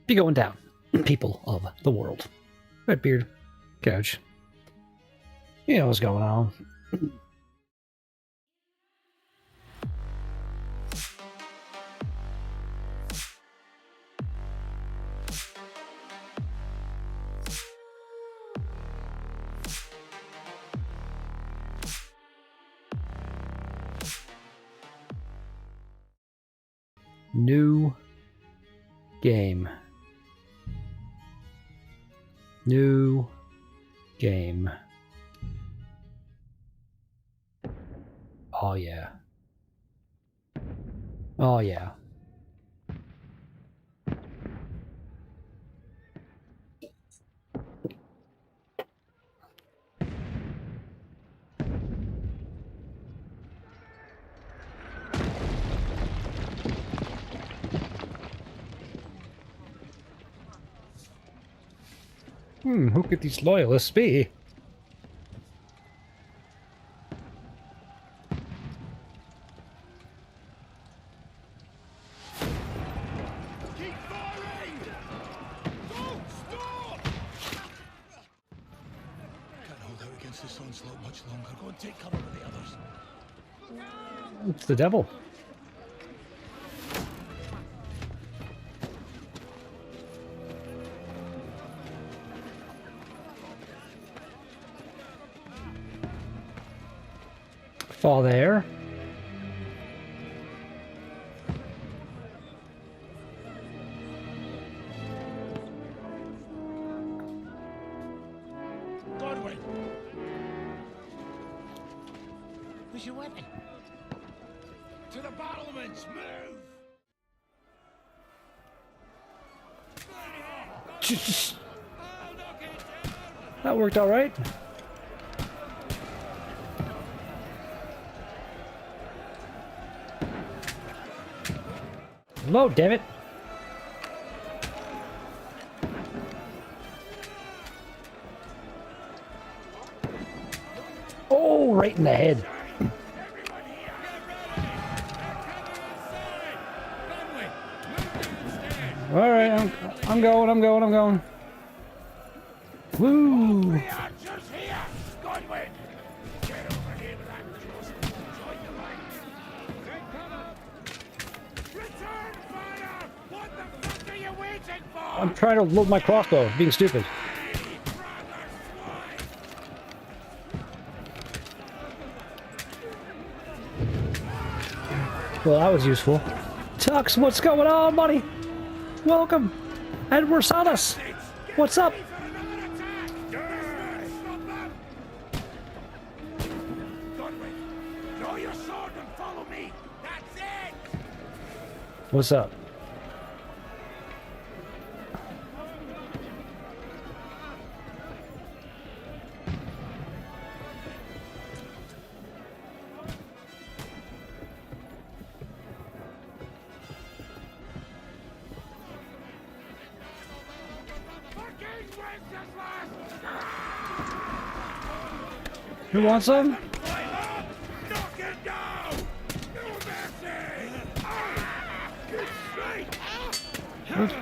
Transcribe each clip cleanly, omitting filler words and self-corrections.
Be going down, people of the world. Redbeard, Couch. You know what's going on. New game. New game. Oh yeah. Oh yeah. Who could these loyalists be? Keep firing! Don't stop! Can't hold out against this onslaught much longer. Go and take cover with the others. It's the devil. Fall there. Godwin! Where's your weapon? To the battlements! Move! That worked all right. Load, damn it. Oh, right in the head. All right, I'm going. Woo! We are just here! Godwin! Get over here with that juice and join the line! Take cover! Return fire! What the fuck are you waiting for? I'm trying to load my crossbow, being stupid. Well, that was useful. Tux, what's going on, buddy? Welcome. Edward Salas. What's up? What's up? Who wants some?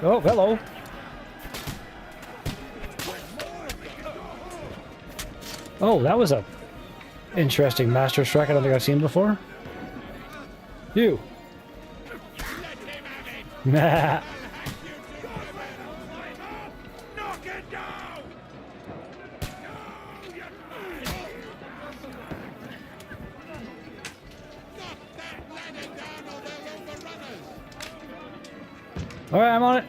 Oh, hello. Oh, that was a interesting master strike I don't think I've seen before. You. Nah. Alright, I'm on it.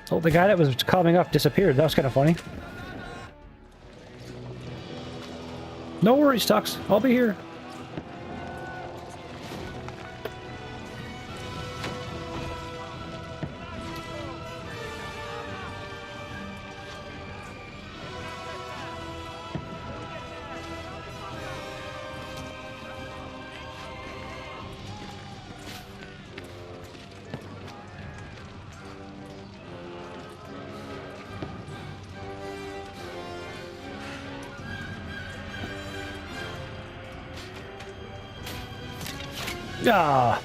Oh, the guy that was coming up disappeared. That was kind of funny. No worries, Tux. I'll be here. Ah.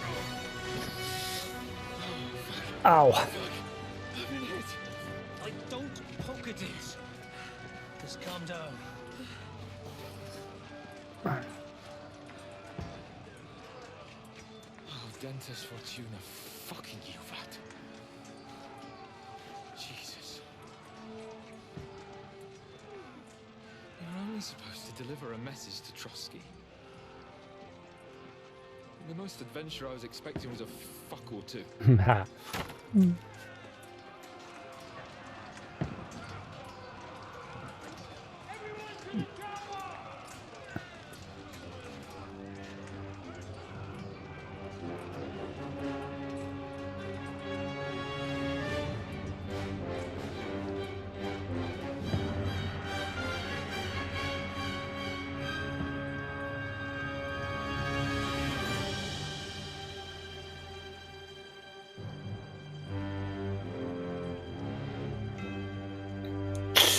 Ow. I don't poke at it. Just calm down. Oh, Dentist Fortuna, fucking you, vat. Jesus. You're only supposed to deliver a message to Trotsky. The most adventure I was expecting was a fuck or two. Ha.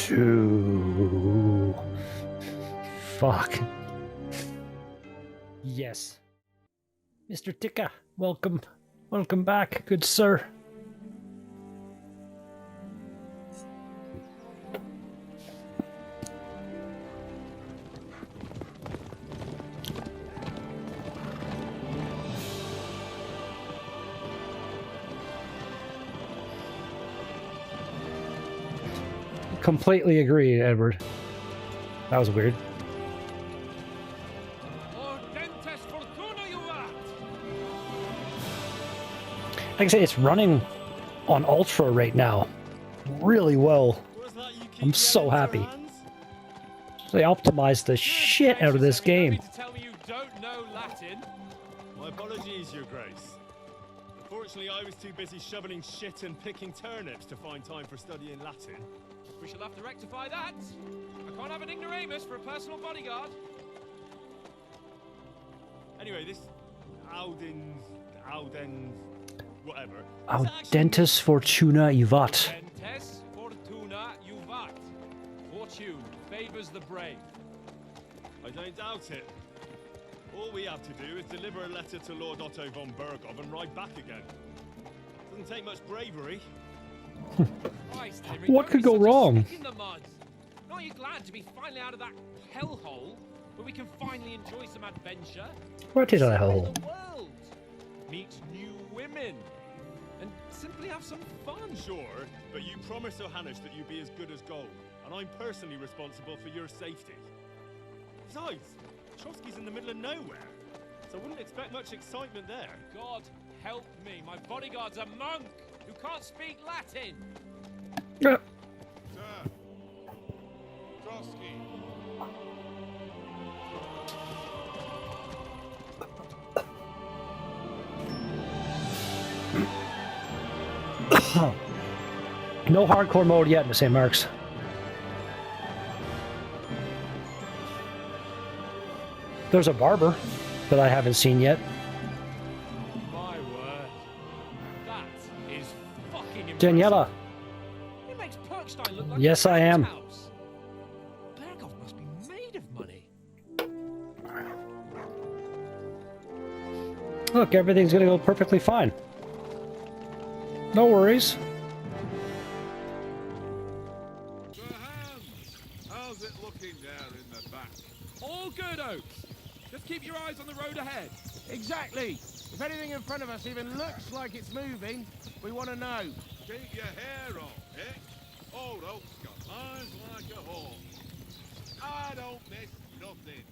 Two. Fuck. Yes. Mr. Tika, welcome. Welcome back, good sir. Completely agree, Edward. That was weird. Like I say, it's running on Ultra right now. Really well. I'm so happy. They optimized the shit out of this game. My apologies, Your Grace. Unfortunately, I was too busy shoveling shit and picking turnips to find time for studying Latin. We shall have to rectify that. I can't have an ignoramus for a personal bodyguard. Anyway, this Audens, whatever. Audentis Fortuna Juvat. Dentes Fortuna Juvat. Fortune favors the brave. I don't doubt it. All we have to do is deliver a letter to Lord Otto von Bergov and ride back again. Doesn't take much bravery. Christ, Henry, What don't could be go such a wrong? stick in the mud. Aren't you glad to be finally out of that hellhole where we can finally enjoy some adventure? What is a Explore hole? the world, meet new women, and simply have some fun. Sure, but you promised Johannes that you'd be as good as gold, and I'm personally responsible for your safety. Besides, Trotsky's in the middle of nowhere, so I wouldn't expect much excitement there. God help me, my bodyguard's a monk who can't speak Latin. Yeah. Sir. Trotsky. No hardcore mode yet in the St. Mark's. There's a barber that I haven't seen yet. My word. That is fucking impressive. Daniela. It makes Perkstein look like Yes, a I am. house. Bergov must be made of money. Look, everything's gonna go perfectly fine. No worries. Sir Hans, how's it looking there in the back? All good, Oaks. Just keep your eyes on the road ahead. Exactly. If anything in front of us even looks like it's moving, we want to know. Keep your hair on, eh? Old Oak's got eyes like a hawk. I don't miss nothing.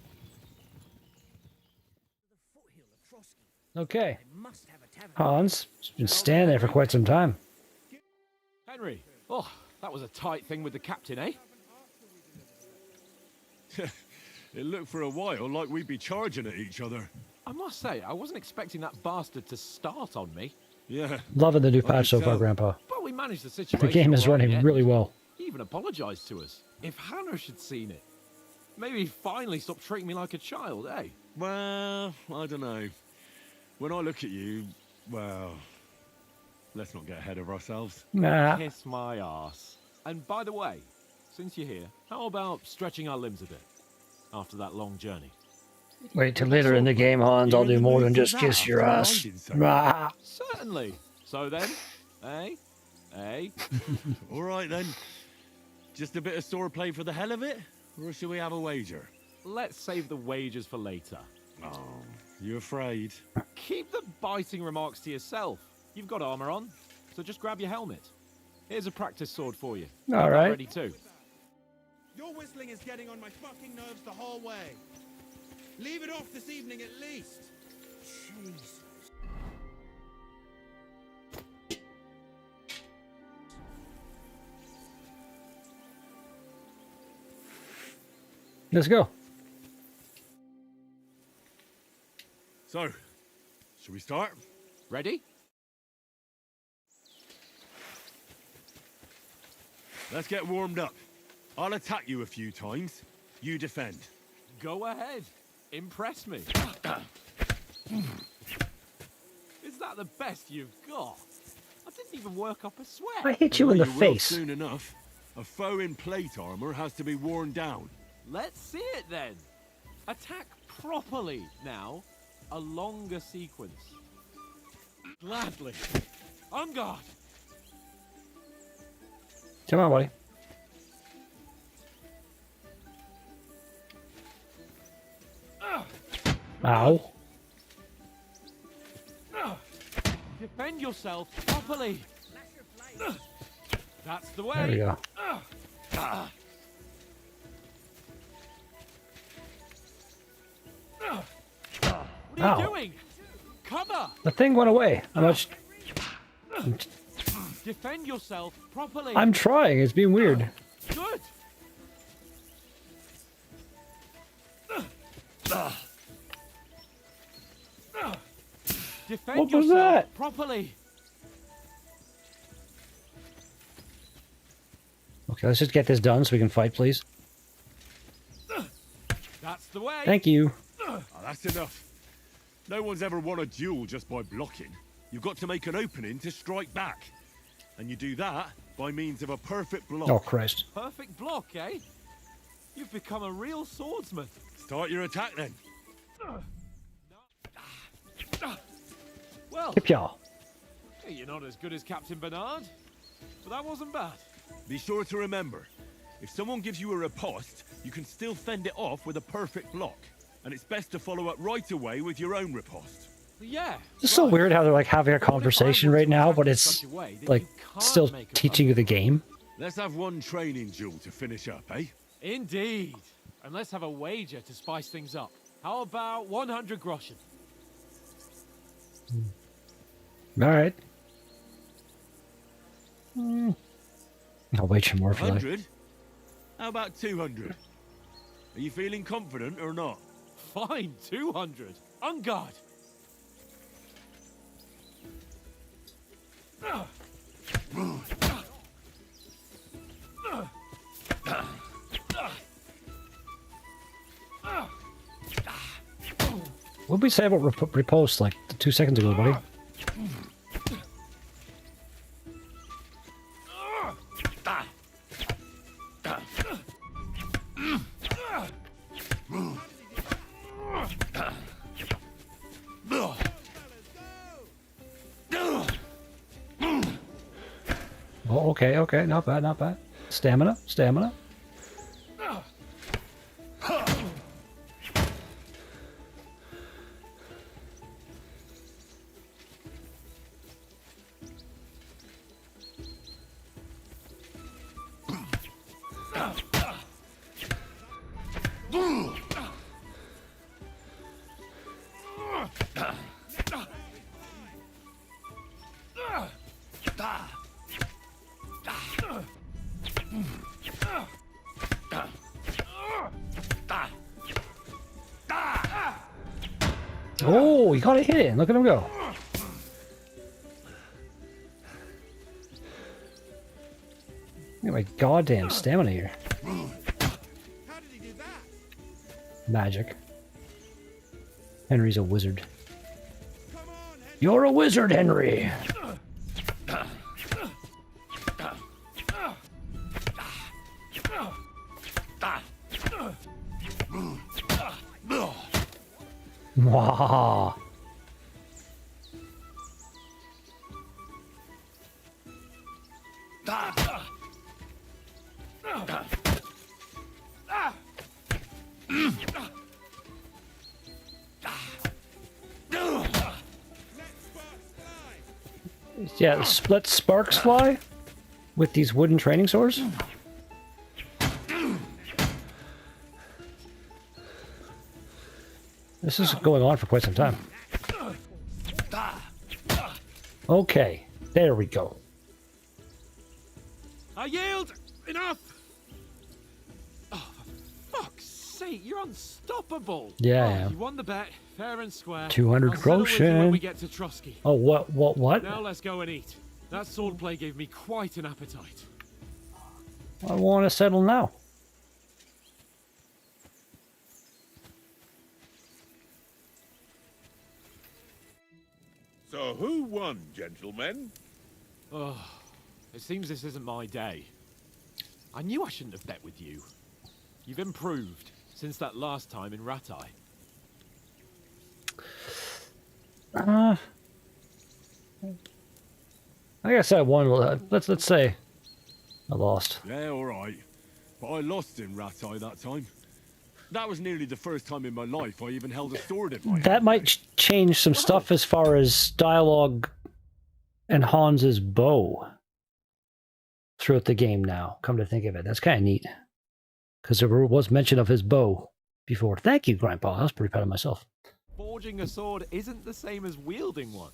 Okay. Hans has been standing there for quite some time. Henry. Oh, that was a tight thing with the captain, eh? It looked for a while like we'd be charging at each other. I must say, I wasn't expecting that bastard to start on me. Yeah. Loving the new I patch so could far, tell. Grandpa. But we managed the situation. The game is all right in running the end. really well. He even apologized to us. If Hannah had seen it, maybe he'd finally stop treating me like a child, eh? Well, I don't know. When I look at you, well, let's not get ahead of ourselves. Nah. Kiss my arse. And by the way, since you're here, how about stretching our limbs a bit after that long journey? Wait till later in the game, Hans. I'll do more than just kiss your ass. Ah. Certainly. So then, Eh? Eh? All right then. Just a bit of swordplay for the hell of it? Or should we have a wager? Let's save the wagers for later. Oh, you afraid? Keep the biting remarks to yourself. You've got armor on, so just grab your helmet. Here's a practice sword for you. All Have that right. ready too. Your whistling is getting on my fucking nerves the whole way. Leave it off this evening at least. Jeez. Let's go. So, should we start? Ready? Let's get warmed up. I'll attack you a few times. You defend. Go ahead. Impress me. Is that the best you've got? I didn't even work up a sweat. I hit you in the will face. Soon enough. A foe in plate armor has to be worn down. Let's see it then. Attack properly now. A longer sequence. Gladly. On guard. Come on, buddy. Ow. Defend yourself properly. That's the way. There we go. What are you Ow. doing? Cover. The thing went away. Defend yourself properly. I'm trying. It's being weird. Good. Defend What was yourself that? properly. Okay, let's just get this done so we can fight, please. That's the way. Thank you. Oh, that's enough. No one's ever won a duel just by blocking. You've got to make an opening to strike back. And you do that by means of a perfect block. Oh, Christ. Perfect block, eh? You've become a real swordsman. Start your attack then. Well, Hip y'all. you're not as good as Captain Bernard, but that wasn't bad. Be sure to remember, if someone gives you a riposte, you can still fend it off with a perfect block. And it's best to follow up right away with your own riposte. Yeah. It's so weird how they're like having a conversation right now, but it's like still teaching you the game. Let's have one training duel to finish up, eh? Indeed. And let's have a wager to spice things up. How about 100 groschen? All right. I'll wager more for that. 100? How about 200? Are you feeling confident or not? Fine, 200. On guard. What did we say about repost like 2 seconds ago, buddy? Oh, okay, okay, not bad, not bad. Stamina, stamina. Oh, you gotta hit it. Look at him go. Look at my goddamn stamina here. How did he do that? Magic. Henry's a wizard. Come on, Henry. You're a wizard, Henry. Mwah. Yeah, let sparks fly with these wooden training swords. This is going on for quite some time. Okay, there we go. I yield! Enough! Oh, for fuck's sake, you're unstoppable! Yeah, Oh, I am. you won the bet, fair and square. 200 I'll settle with you when groschen. we get to Trotsky. Oh, what? Now let's go and eat. That swordplay gave me quite an appetite. I want to settle now. So who won, gentlemen? Oh, it seems this isn't my day. I knew I shouldn't have bet with you. You've improved since that last time in Ratai. I guess I won. Let's say I lost. Yeah, all right. But I lost in Ratai that time. That was nearly the first time in my life I even held a sword in my hand. That might change some stuff as far as dialogue and Hans's bow throughout the game now. Come to think of it, that's kind of neat. Because there was mention of his bow before. Thank you, Grandpa. I was pretty proud of myself. Forging a sword isn't the same as wielding one.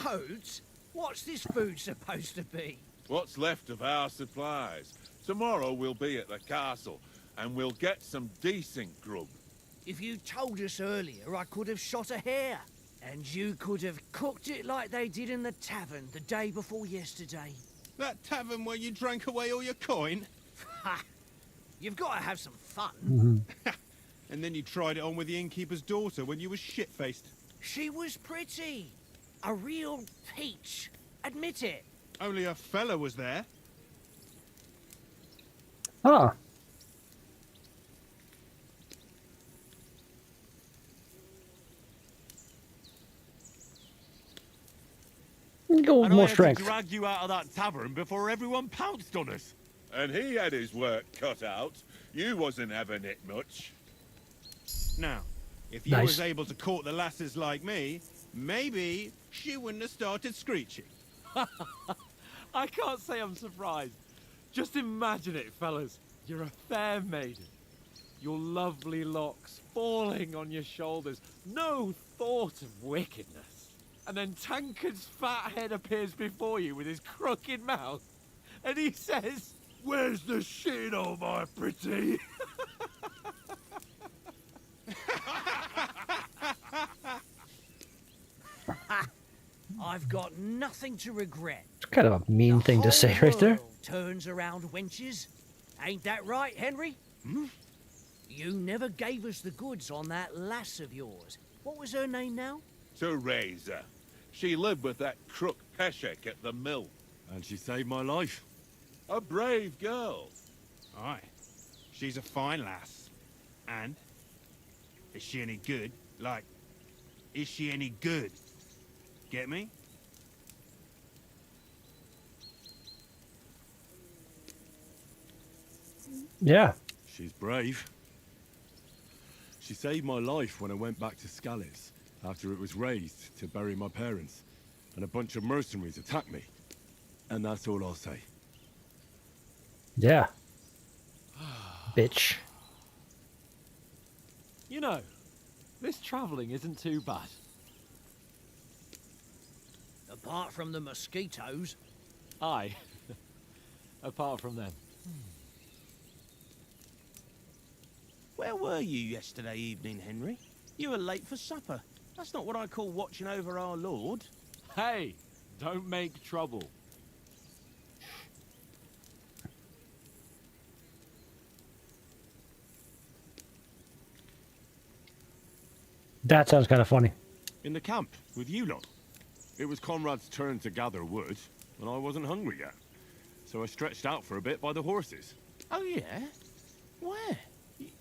Oats? What's this food supposed to be? What's left of our supplies? Tomorrow we'll be at the castle, and we'll get some decent grub. If you told us earlier, I could have shot a hare. And you could have cooked it like they did in the tavern the day before yesterday. That tavern where you drank away all your coin? Ha! You've got to have some fun. And then you tried it on with the innkeeper's daughter when you were shit-faced. She was pretty. A real peach. Admit it. Only a fella was there. Ah. Go with And I more had strength. to drag you out of that tavern before everyone pounced on us. And he had his work cut out. You wasn't having it much. Now, if you Nice. was able to court the lasses like me, maybe she wouldn't have started screeching. I can't say I'm surprised. Just imagine it, fellas. You're a fair maiden. Your lovely locks falling on your shoulders. No thought of wickedness. And then Tankard's fat head appears before you with his crooked mouth. And he says, "Where's the shit, oh my pretty?" I've got nothing to regret. It's kind of a mean The thing to whole say right there. world turns around wenches. Ain't that right, Henry? You never gave us the goods on that lass of yours. What was her name now? Teresa. She lived with that crook Peshek at the mill. And she saved my life. A brave girl. Aye. She's a fine lass. And? Is she any good? Like, is she any good? Get me? Yeah. She's brave. She saved my life when I went back to Scallis after it was razed to bury my parents, and a bunch of mercenaries attacked me. And that's all I'll say. Yeah. Bitch. You know, this travelling isn't too bad. Apart from the mosquitoes. Aye. Apart from them. Where were you yesterday evening, Henry? You were late for supper. That's not what I call watching over our Lord. Hey, don't make trouble. That sounds kind of funny. In the camp, with you lot. It was Conrad's turn to gather wood, and I wasn't hungry yet. So I stretched out for a bit by the horses. Oh, yeah? Where?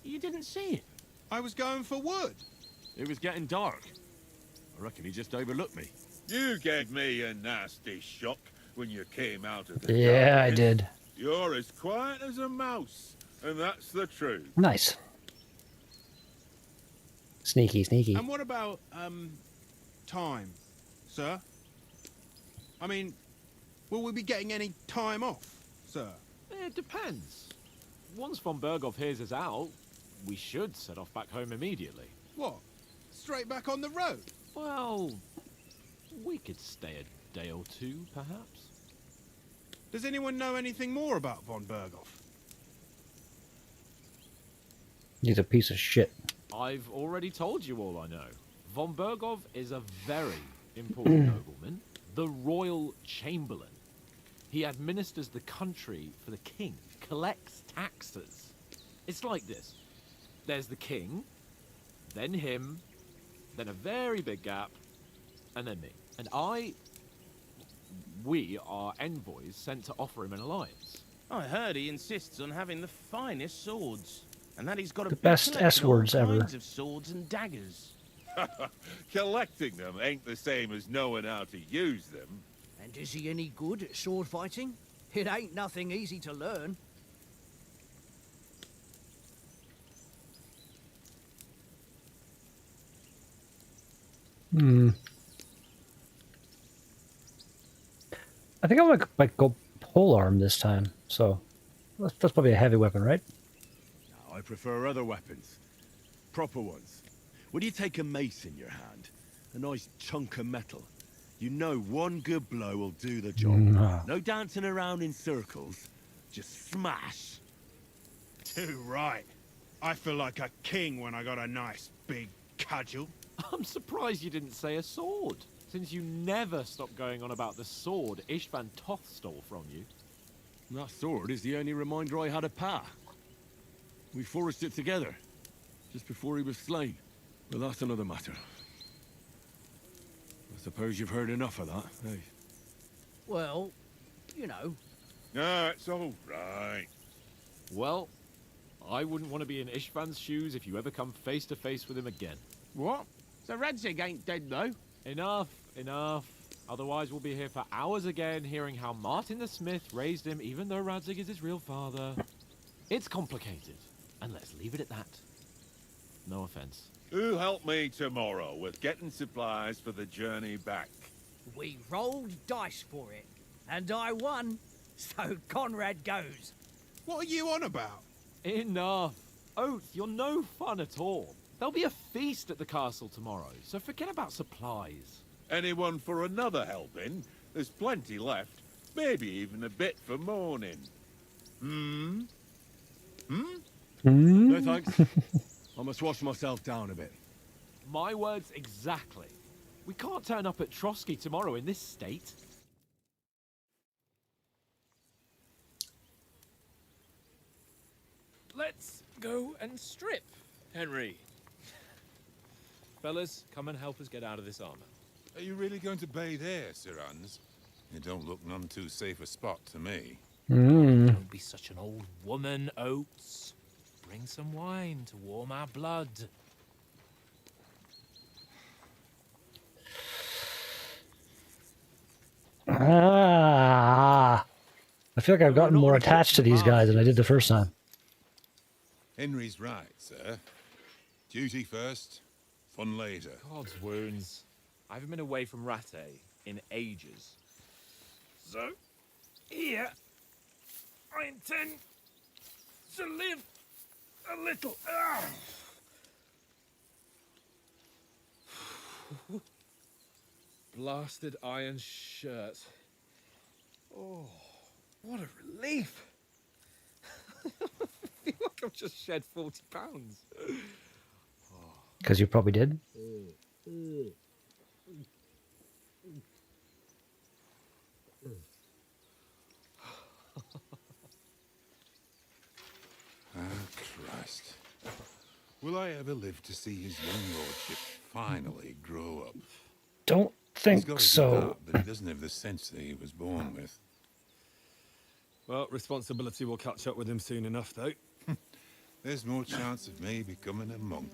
You didn't see it? I was going for wood. It was getting dark. I reckon he just overlooked me. You gave me a nasty shock. when you came out of the Yeah, I darkness. did. You're as quiet as a mouse, and that's the truth. Nice. Sneaky, sneaky. And what about, time, sir? I mean, will we be getting any time off, sir? It depends. Once von Berghoff hears us out, we should set off back home immediately. What? Straight back on the road? Well, we could stay a day or two, perhaps. Does anyone know anything more about von Berghoff? He's a piece of shit. I've already told you all I know. Von Berghoff is a very important nobleman, the Royal Chamberlain. He administers the country for the king, collects taxes. It's like this. There's the king, then him, then a very big gap, and then me. And we are envoys sent to offer him an alliance. I heard he insists on having the finest swords, and that he's got a The big best collection of all S-words ever. kinds of swords and daggers. Collecting them ain't the same as knowing how to use them. And is he any good at sword fighting? It ain't nothing easy to learn. I think I might go polearm this time. So that's probably a heavy weapon, right? I prefer other weapons. Proper ones. When you take a mace in your hand, a nice chunk of metal, you know one good blow will do the job. No dancing around in circles. Just smash. Too right. I feel like a king when I got a nice big cudgel. I'm surprised you didn't say a sword, since you never stop going on about the sword Ishvan Toth stole from you. That sword is the only reminder I had of Pa. We forged it together, just before he was slain. But that's another matter. I suppose you've heard enough of that, eh? Well, you know. No, it's all right. Well, I wouldn't want to be in Ishvan's shoes if you ever come face to face with him again. What? So Radzig ain't dead, though? Enough, enough. Otherwise we'll be here for hours again hearing how Martin the Smith raised him even though Radzig is his real father. It's complicated, and let's leave it at that. No offense. Who'll help me tomorrow with getting supplies for the journey back? We rolled dice for it, and I won, so Conrad goes. What are you on about? Enough. Oath, you're no fun at all. There'll be a feast at the castle tomorrow, so forget about supplies. Anyone for another helping? There's plenty left. Maybe even a bit for morning. No thanks. I must wash myself down a bit. My words exactly. We can't turn up at Trotsky tomorrow in this state. Let's go and strip, Henry. Fellas, come and help us get out of this armor. Are you really going to bathe here, Sir Hans? It don't look none too safe a spot to me. Don't be such an old woman, Oates. Bring some wine to warm our blood. I feel like I've gotten more attached to these guys than I did the first time. Henry's right, sir. Duty first, fun later. God's wounds. I haven't been away from Rattay in ages. So, here, I intend to live a little. Blasted iron shirt. Oh, what a relief. I feel like I've just shed 40 pounds. Because you probably did. Ah, Christ. Will I ever live to see his young lordship finally grow up? Don't He's think got a good so. heart, but he doesn't have the sense that he was born with. Well, responsibility will catch up with him soon enough, though. There's more chance of me becoming a monk.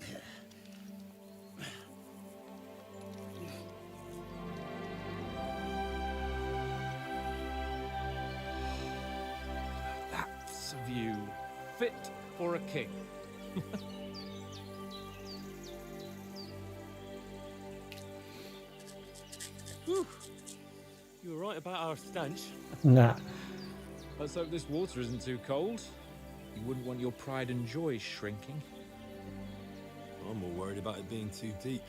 of you fit for a king. Whew. You were right about our stench. Nah. Let's hope this water isn't too cold. You wouldn't want your pride and joy shrinking. I'm more worried about it being too deep.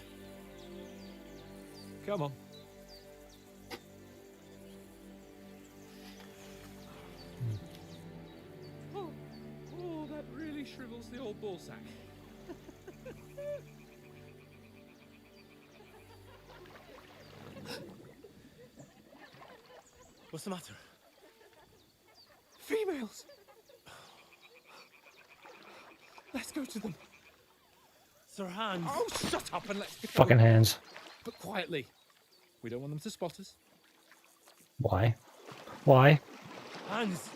Come on. Oh, that really shrivels the old ball sack. What's the matter? Females! Let's go to them. Sir Hans. Oh, shut up and let's go. Fucking hands. But quietly. We don't want them to spot us. Why? Why? Hans.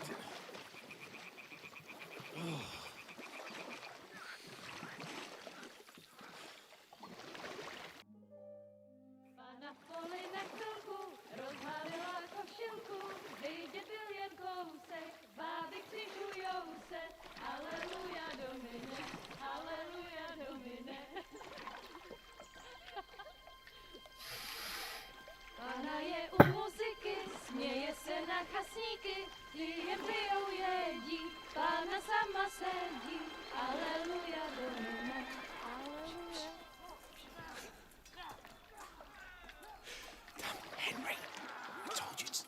Pana poli na chvilku, rozhádila košilku, vidět byl jen kousek, báby křižujou se, aleluja Domine, aleluja Domine. Pana je u muziky, směje se na chasníky, ty je pijou jedí, Pána sama sedí, aleluja Domine, aleluja. Henry, I told you to...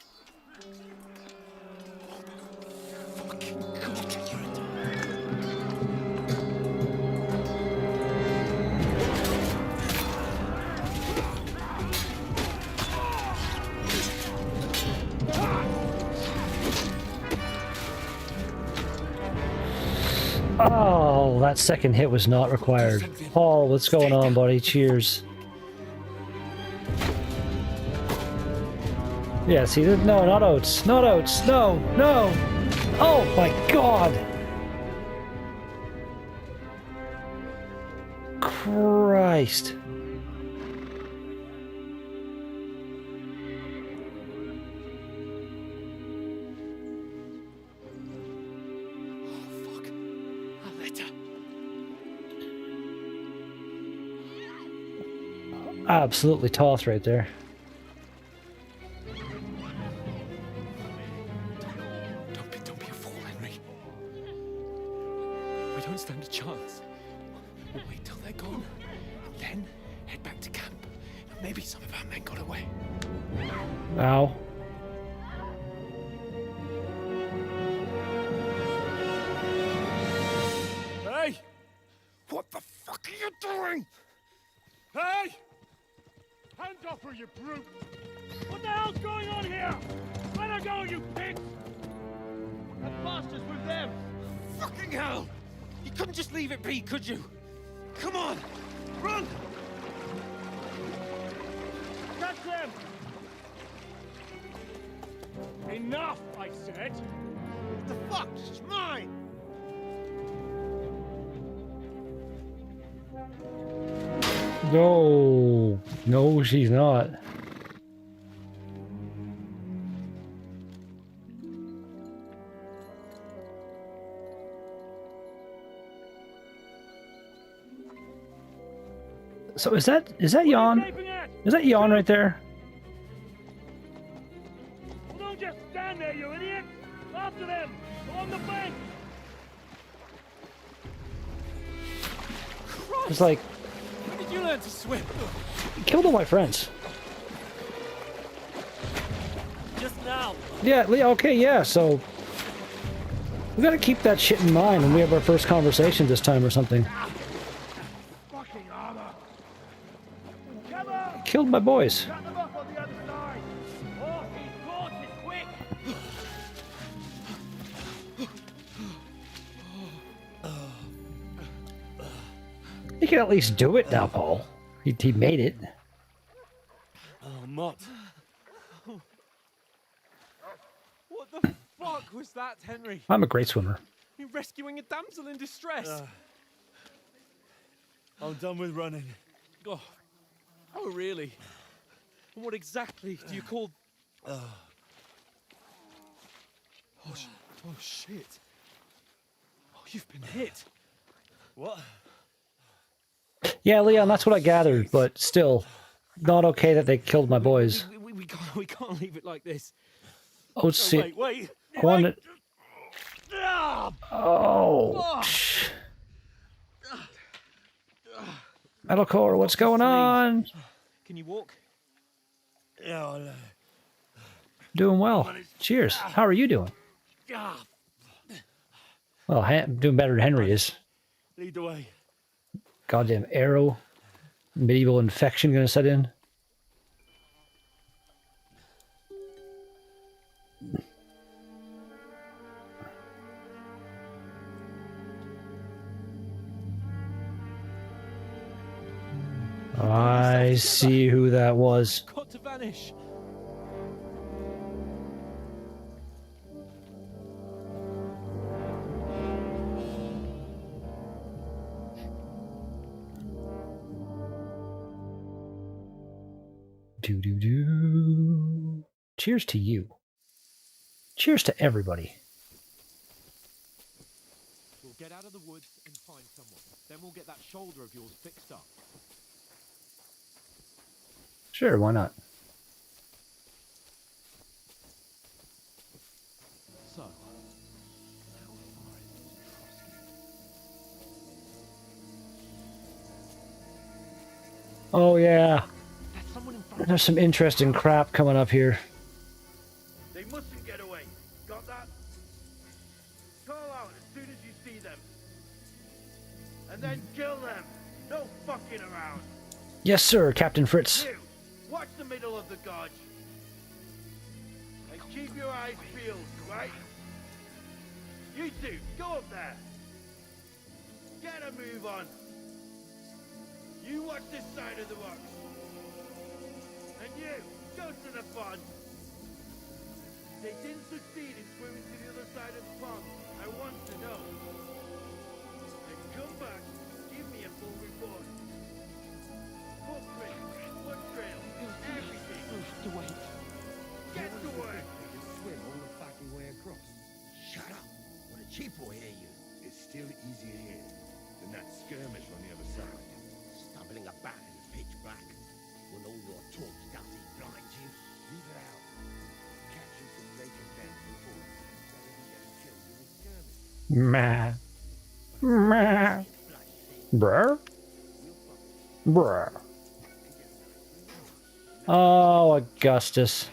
Oh, that second hit was not required. Paul, what's going on, buddy? Cheers. Yeah, see, no, not oats. Not oats. No, no. Oh my god. Christ. Absolutely toss right there. Don't be a fool, Henry. We don't stand a chance. We'll wait till they're gone, and then head back to camp. Maybe some of our men got away. Ow. Hey! What the fuck are you doing? Hey! Hands off her, you brute! What the hell's going on here? Let her go, you pigs! That bastards with them! Fucking hell! You couldn't just leave it be, could you? Come on! Run! Catch them! Enough, I said! What the fuck? She's mine! No. No, she's not. So is that yawn? Is that yawn right there? Well, don't just stand there, you idiot! After them! Along the bank! It's like, When did you learn to swim? killed all my friends. Just now. Yeah, okay, yeah, so we gotta keep that shit in mind when we have our first conversation this time or something. Fucking armor! Come on! Killed my boys. Cut them off on the other side! Horses, quick! You can at least do it now, Paul. He made it. Oh, Mott. What the fuck was that, Henry? I'm a great swimmer. You're rescuing a damsel in distress. I'm done with running. Oh, really? And what exactly do you call... Oh, shit. You've been hit. What? Yeah, Leon, that's what I gathered, but still, not okay that they killed my boys. We can't leave it like this. Oh, Oh, shit. wait. I wanted... Ah! Oh. Metalcore, what's going on? Can you walk? Doing well. Cheers. How are you doing? Well, I'm doing better than Henry is. Lead the way. Goddamn arrow. Medieval infection gonna set in. I see who that was. Got to vanish. Do. Cheers to you. Cheers to everybody. We'll get out of the woods and find someone. Then we'll get that shoulder of yours fixed up. Sure, why not? So, how far is Trusky? Oh yeah. That's someone in front. There's some interesting crap coming up here. They mustn't get away. Got that? Call out as soon as you see them. And then kill them. No fucking around. Yes, sir, Captain Fritz. You, watch the middle of the gorge. And keep your eyes peeled, right? You two, go up there. Get a move on. You watch this side of the rocks. And you, go to the pond. They didn't succeed in swimming to the other side of the pond. I want to know. And come back, give me a full report. Footprints, foot trails, everything. To wait. Get to work. Swim all the fucking way across. Shut up. What a cheap boy hear you. It's still easier here than that skirmish on the other side. Stumbling about in the pitch black. When all your talk doesn't blind you. Leave it out. Catch you some naked men before you get killed in the skirmish. Meh. Brr. Brr. Oh, Augustus.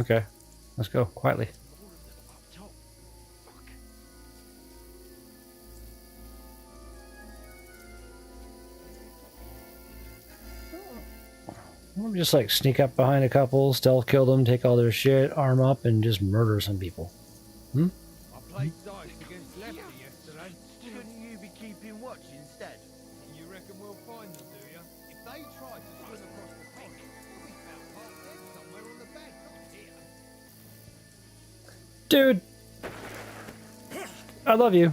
Okay, let's go quietly. We'll just like sneak up behind a couple, stealth kill them, take all their shit, arm up, and just murder some people. Hmm? I played dice against Lefty yesterday. Shouldn't you be keeping watch instead? You reckon we'll find them, do you? If they try to swim across the pond, we'll be found part dead somewhere on the bank, not here. Dude! I love you.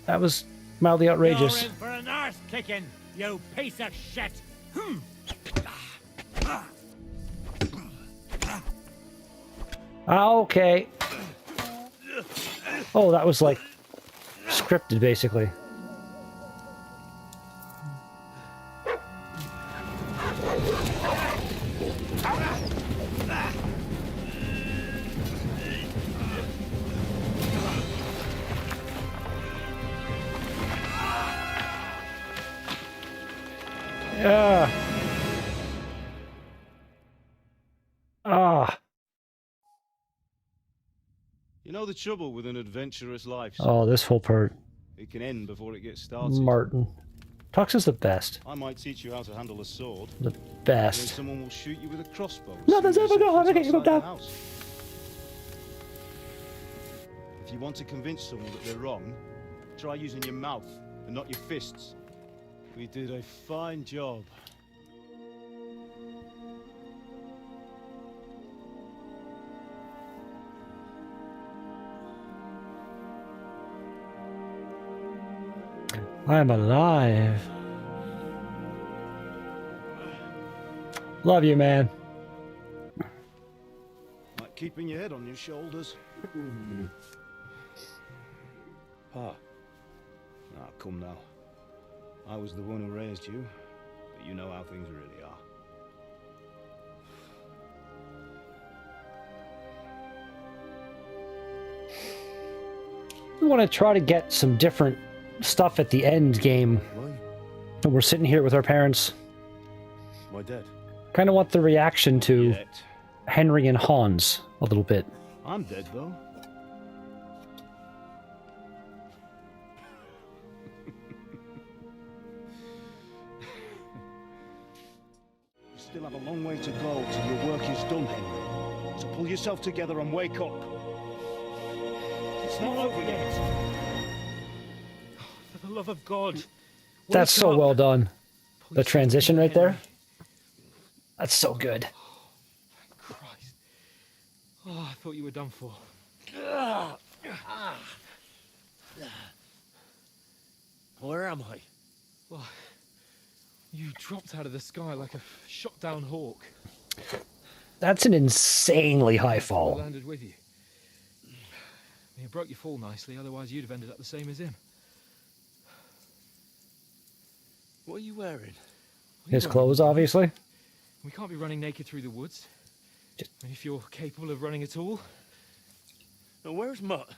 That was mildly outrageous. You're in for an arse kicking, you piece of shit. Okay. Oh, that was like scripted, basically. Yeah. Ah. You know the trouble with an adventurous life? Oh, this whole part. It can end before it gets started. Martin. Tux is the best. I might teach you how to handle a sword. The Then best. someone will shoot you with a crossbow. as Nothing's soon as ever you gonna set make foot him outside the down. house. If you want to convince someone that they're wrong, try using your mouth and not your fists. We did a fine job. I'm alive. Love you, man. keeping your head on your shoulders. Pa. Ah, come now. I was the one who raised you, but you know how things really are. We want to try to get some different stuff at the end game. Why? And we're sitting here with our parents. My dad. Kind of want the reaction to Yet. Henry and Hans a little bit. I'm dead, though. You still have a long way to go till your work is done, Henry. So pull yourself together and wake up. It's not over yet. For the love of God. That's wake so up. well done. Pull The yourself transition together, right there. Henry. That's so good. Christ. Oh, I thought you were done for. Where am I? Well, you dropped out of the sky like a shot down hawk. That's an insanely high I fall. landed with you. You broke your fall nicely, otherwise you'd have ended up the same as him. What are you wearing? What are you His wearing? clothes, obviously. We can't be running naked through the woods. And if you're capable of running at all. Now, where's Mutt?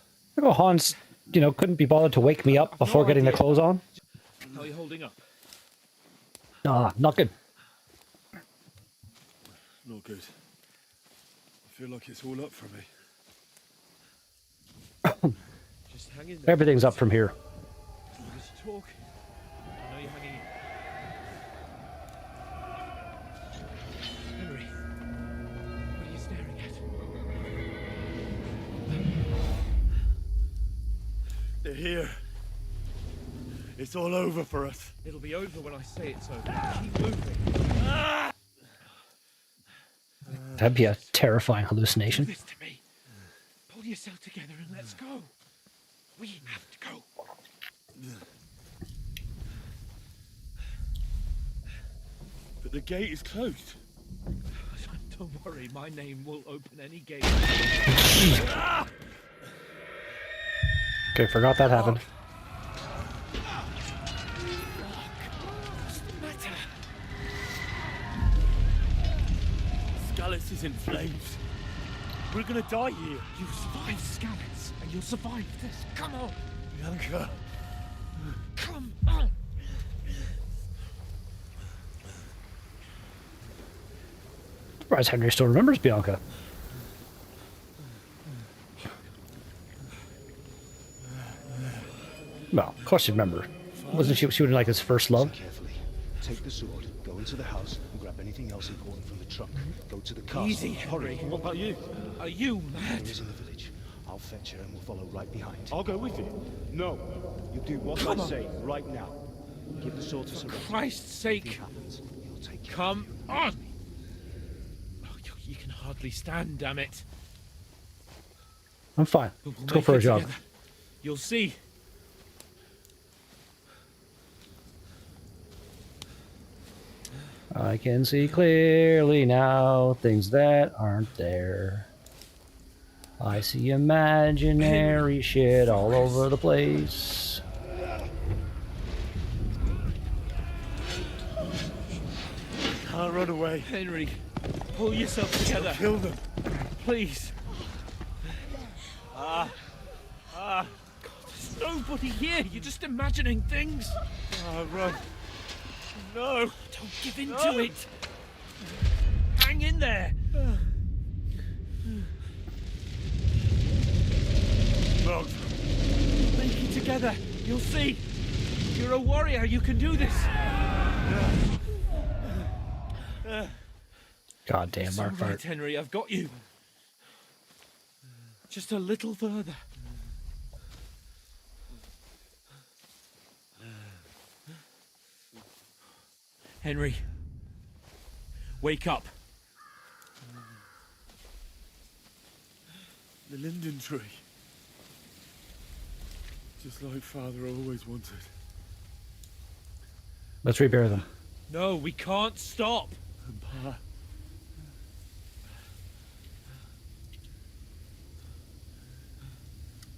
Oh, Hans, couldn't be bothered to wake me up I've before no getting the idea. clothes on. How are you holding up? Not good. Not good. I feel like it's all up for me. Just hang in there. Everything's up from here. Just talk. I know you're hanging in. Henry, what are you staring at? They're here. It's all over for us. It'll be over when I say it's over. Keep moving. That'd be a terrifying Do hallucination. this to me. Pull yourself together and let's go. We have to go. But the gate is closed. Don't worry, my name will open any gate. Okay, forgot that happened. Scallis is in flames. We're gonna die here. You survived Scallops, and you'll survive this. Come on, Bianca. come on. Surprised Henry still remembers Bianca. Well, of course you remember. Wasn't she wouldn't like his first love? Carefully. Take the sword, go into the house, and grab anything else important from the trunk. Go to the castle. Easy, Henry. Hurry. What about you? Are you mad? Henry's in the village. I'll fetch her and we'll follow right behind. I'll go with you. No. You do what Come I on. say right now. Give the sword to Sir Christ's Anything sake, happens, he'll take care come on. Oh, you can hardly stand, damn it. I'm fine. We'll Let's go make for a it jog. together. You'll see. I can see clearly now things that aren't there. I see imaginary shit all over the place. Can't run away. Henry, pull yourself together. Kill them. Please. There's nobody here. You're just imagining things. Run. No. Don't give in to it. Hang in there. No. Make it together. You'll see. You're a warrior. You can do this. Goddamn, It's all Mark right, Fart. Henry. I've got you. Just a little further. Henry, wake up. The linden tree. Just like Father always wanted. Let's rebury them. No, we can't stop. And Pa.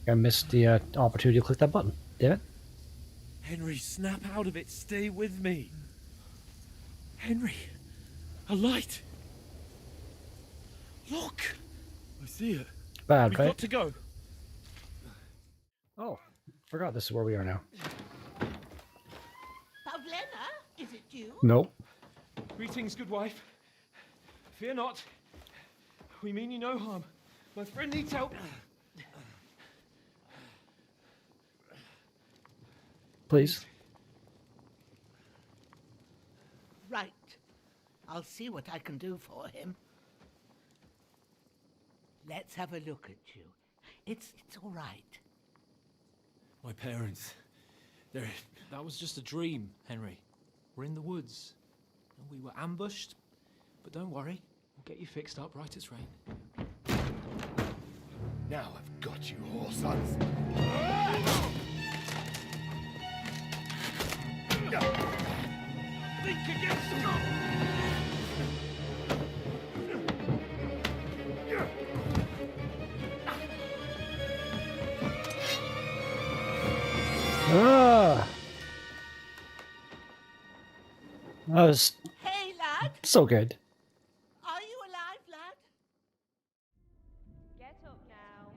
I missed the opportunity to click that button. Damn it. Henry, snap out of it. Stay with me. Henry, a light. Look. I see it. Bad, We've right? got to go. Oh, forgot this is where we are now. Pavlena, is it you? Nope. Greetings, good wife. Fear not. We mean you no harm. My friend needs help. Please. Right. I'll see what I can do for him. Let's have a look at you. It's all right. My parents. They're... That was just a dream, Henry. We're in the woods. And we were ambushed. But don't worry. We'll get you fixed up right as rain. Now I've got you, whore sons. Think again, Scott! Ah! That was Hey, lad! so good. Are you alive, lad? Get up now.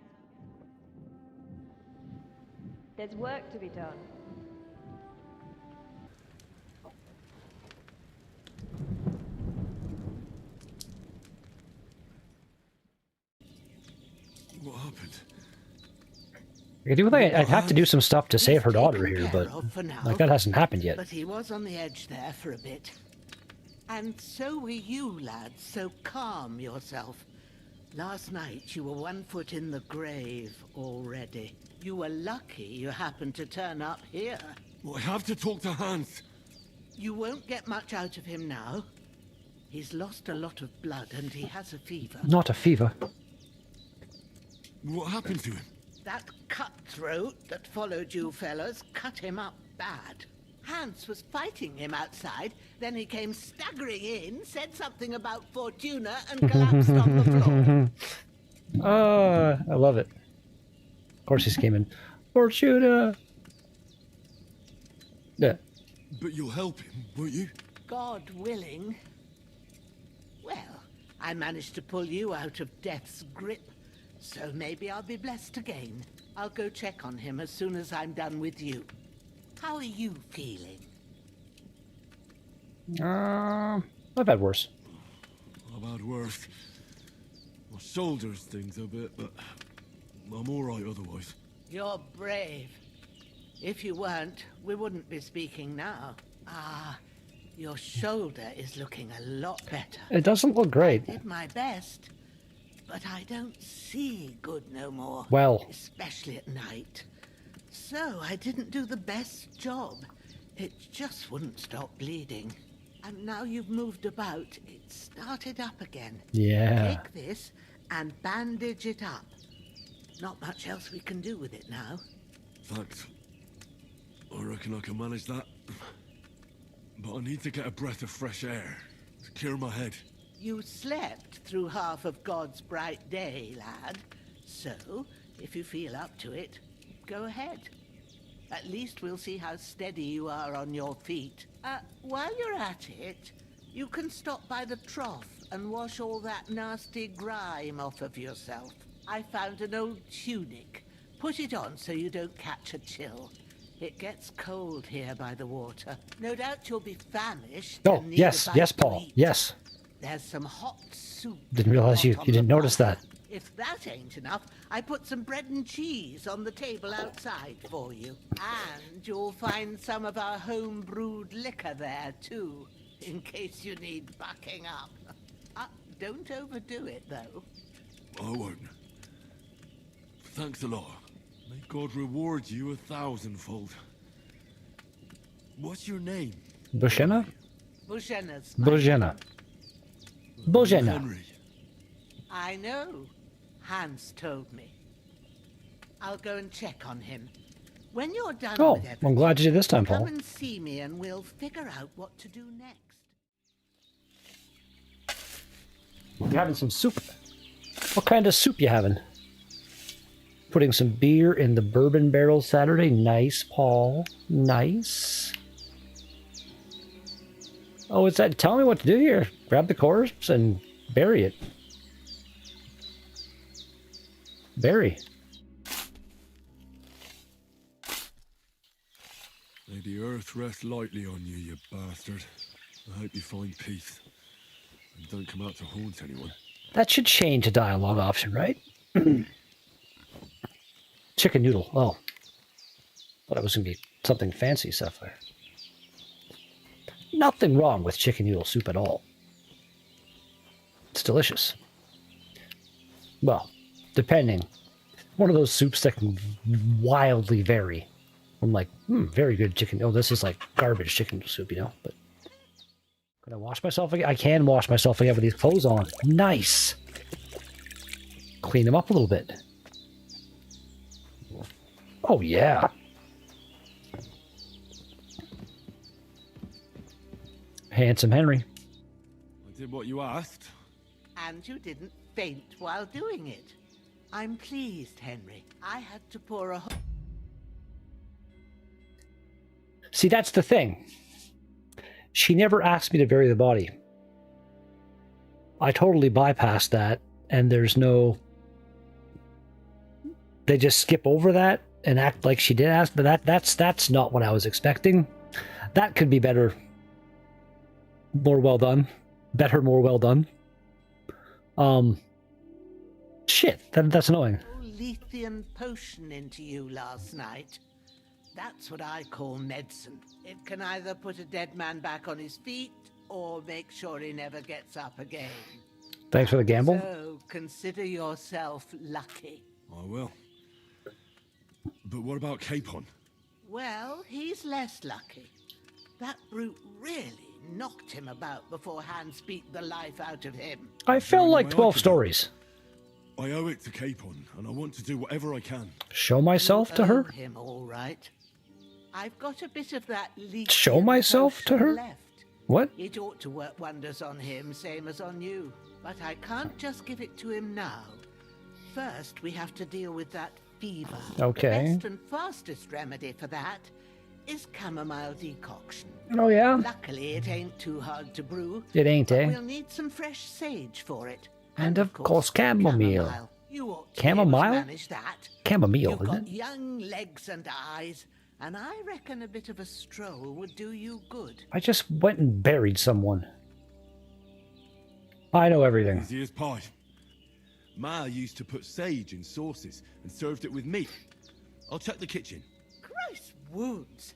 There's work to be done. What happened? I do think I'd have to do some stuff to save her daughter here, but For now, like that hasn't happened yet. but he was on the edge there for a bit. And so were you, lad, so calm yourself. Last night you were 1 foot in the grave already. You were lucky you happened to turn up here. Well, I have to talk to Hans. You won't get much out of him now. He's lost a lot of blood and he has a fever. Not a fever. What happened to him? That cutthroat that followed you fellas cut him up bad. Hans was fighting him outside, then he came staggering in, said something about Fortuna, and collapsed on the floor. I love it. Of course he's came in. Fortuna! Yeah. But you'll help him, won't you? God willing. Well, I managed to pull you out of death's grip, so maybe I'll be blessed again. I'll go check on him as soon as I'm done with you. How are you feeling? I've had worse. I've had worse. My shoulders stings a bit, but I'm alright otherwise. You're brave. If you weren't, we wouldn't be speaking now. Ah, your shoulder is looking a lot better. It doesn't look great. I did my best, but I don't see good no more. Well. Especially at night. So I didn't do the best job. It just wouldn't stop bleeding. And now you've moved about, it started up again. Yeah. Take this and bandage it up. Not much else we can do with it now. Thanks. I reckon I can manage that. But I need to get a breath of fresh air to clear my head. You slept through half of God's bright day, lad. So, if you feel up to it, go ahead. At least we'll see how steady you are on your feet. While you're at it, you can stop by the trough and wash all that nasty grime off of yourself. I found an old tunic. Put it on so you don't catch a chill. It gets cold here by the water. No doubt you'll be famished. Oh, and need yes, a bite yes, to Paul. eat. Yes. There's some hot soup. Didn't realize you hot on didn't the notice fire. that. If that ain't enough, I put some bread and cheese on the table outside for you. And you'll find some of our home-brewed liquor there, too, in case you need bucking up. Don't overdo it, though. I won't. Thanks a lot. May God reward you 1,000-fold. What's your name? Bushena? Bushena's Bojena. Bojena. Henry. I know. Hans told me. I'll go and check on him. When you're done Oh, with everything, I'm glad you did this time, come Paul. and see me and we'll figure out what to do next. You're having some soup. What kind of soup you having? Putting some beer in the bourbon barrel Saturday. Nice, Paul. Nice. Oh, it's that. Tell me what to do here. Grab the corpse and bury it. Bury. May the earth rest lightly on you, you bastard. I hope you find peace. And don't come out to haunt anyone. That should change a dialogue option, right? Chicken noodle. Oh. Thought it was going to be something fancy stuff there. Nothing wrong with chicken noodle soup at all. It's delicious. Well, depending. One of those soups that can wildly vary. I'm like, very good chicken. Oh, this is like garbage chicken noodle soup, you know? But can I wash myself again? I can wash myself again with these clothes on. Nice. Clean them up a little bit. Oh, yeah. Handsome Henry. I did what you asked. And you didn't faint while doing it. I'm pleased, Henry. I had to pour a... See, that's the thing. She never asked me to bury the body. I totally bypassed that, and there's no... They just skip over that and act like she did ask, but that's not what I was expecting. That could be better. More well done. Better, more well done. Shit, that's annoying. Lethean potion into you last night. That's what I call medicine. It can either put a dead man back on his feet or make sure he never gets up again. Thanks for the gamble. So consider yourself lucky. I will. But what about Capon? Well, he's less lucky. That brute really knocked him about before Hans beat the life out of him. I feel like 12 stories. I owe it to Capon, and I want to do whatever I can. Show myself to her? Him, all right. I've got a bit of that leech. Show myself to her? Left. What? It ought to work wonders on him, same as on you. But I can't just give it to him now. First, we have to deal with that fever. Okay. The best and fastest remedy for that is chamomile decoction. Oh, yeah? Luckily, it ain't too hard to brew. It ain't, eh? We'll need some fresh sage for it. And of course, chamomile. You ought to Chamomile? manage that. Chamomile, You've isn't got it? young legs and eyes, and I reckon a bit of a stroll would do you good. I just went and buried someone. I know everything. Easy as pie. Ma used to put sage in sauces and served it with meat. I'll check the kitchen. Christ wounds.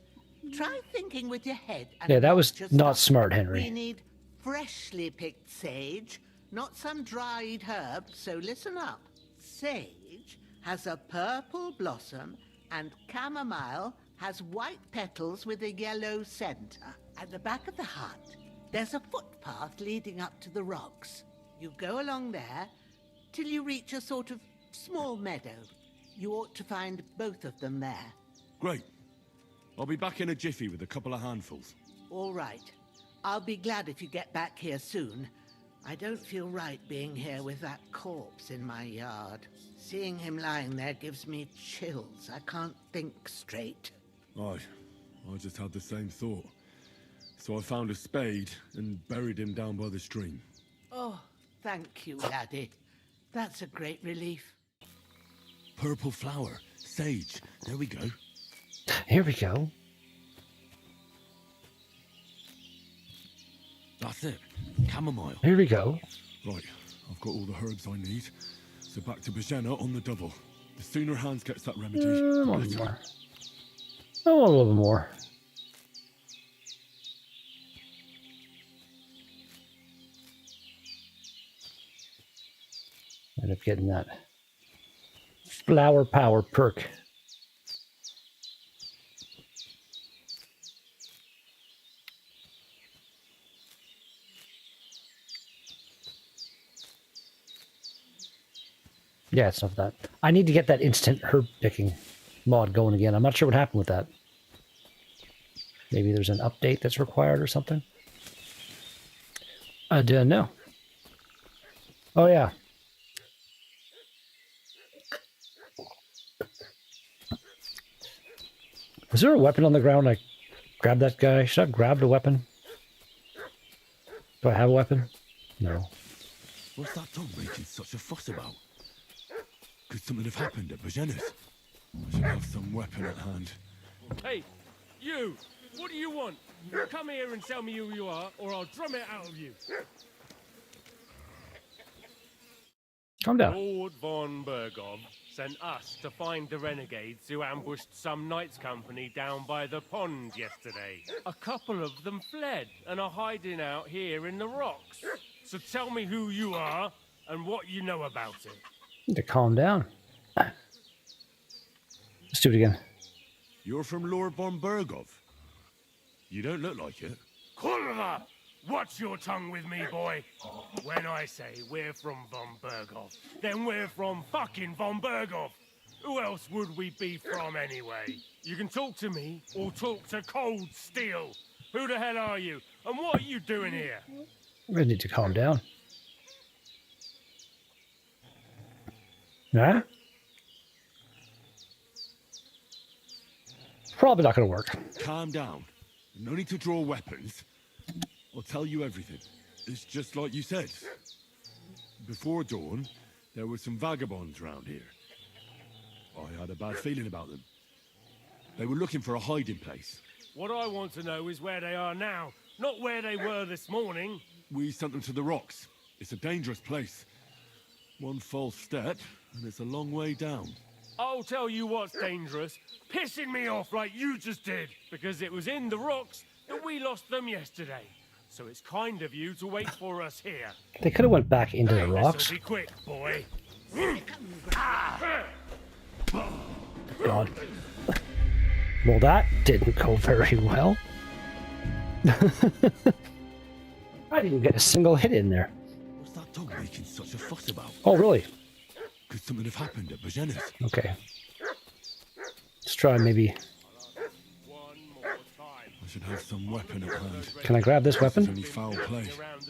Try thinking with your head. And Yeah, that was just not up. smart, Henry. We need freshly picked sage, not some dried herb, so listen up. Sage has a purple blossom, and chamomile has white petals with a yellow center. At the back of the hut, there's a footpath leading up to the rocks. You go along there till you reach a sort of small meadow. You ought to find both of them there. Great. I'll be back in a jiffy with a couple of handfuls. All right. I'll be glad if you get back here soon. I don't feel right being here with that corpse in my yard. Seeing him lying there gives me chills. I can't think straight. I just had the same thought. So I found a spade and buried him down by the stream. Oh, thank you, laddie. That's a great relief. Purple flower. Sage. There we go. Here we go. That's it. Chamomile. Here we go. Right. I've got all the herbs I need. So back to Bajena on the double. The sooner Hans gets that remedy, I the want better. more. I want a little bit more. End up getting that flower power perk. Yeah, it's not that. I need to get that instant herb picking mod going again. I'm not sure what happened with that. Maybe there's an update that's required or something. I don't know. Oh, yeah. Is there a weapon on the ground? Like, grab that guy. Should I grab the weapon? Do I have a weapon? No. What's that dog making such a fuss about? Could something have happened at Bajena's? I should have some weapon at hand. Hey, you! What do you want? Come here and tell me who you are, or I'll drum it out of you. Calm down. Lord von Bergov sent us to find the renegades who ambushed some knights' company down by the pond yesterday. A couple of them fled and are hiding out here in the rocks. So tell me who you are and what you know about it. Need to calm down. Let's do it again. You're from Lord von Bergov? You don't look like it. Kurva! Watch your tongue with me, boy. When I say we're from von Bergov, then we're from fucking von Bergov. Who else would we be from anyway? You can talk to me or talk to cold steel. Who the hell are you? And what are you doing here? We need to calm down. Huh? Probably not going to work. Calm down. No need to draw weapons. I'll tell you everything. It's just like you said. Before dawn, there were some vagabonds round here. I had a bad feeling about them. They were looking for a hiding place. What I want to know is where they are now, not where they were this morning. We sent them to the rocks. It's a dangerous place. One false step, and it's a long way down. I'll tell you what's dangerous. Pissing me off like you just did. Because it was in the rocks that we lost them yesterday. So it's kind of you to wait for us here. They could have went back into the rocks. This'll be quick, boy. God. Well, that didn't go very well. I didn't get a single hit in there. What's that dog making such a fuss about? Oh, really? Could something have happened at Bajena's? Okay. Let's try maybe. One more time. I should have some weapon at hand. Can I grab this It's weapon? only foul play.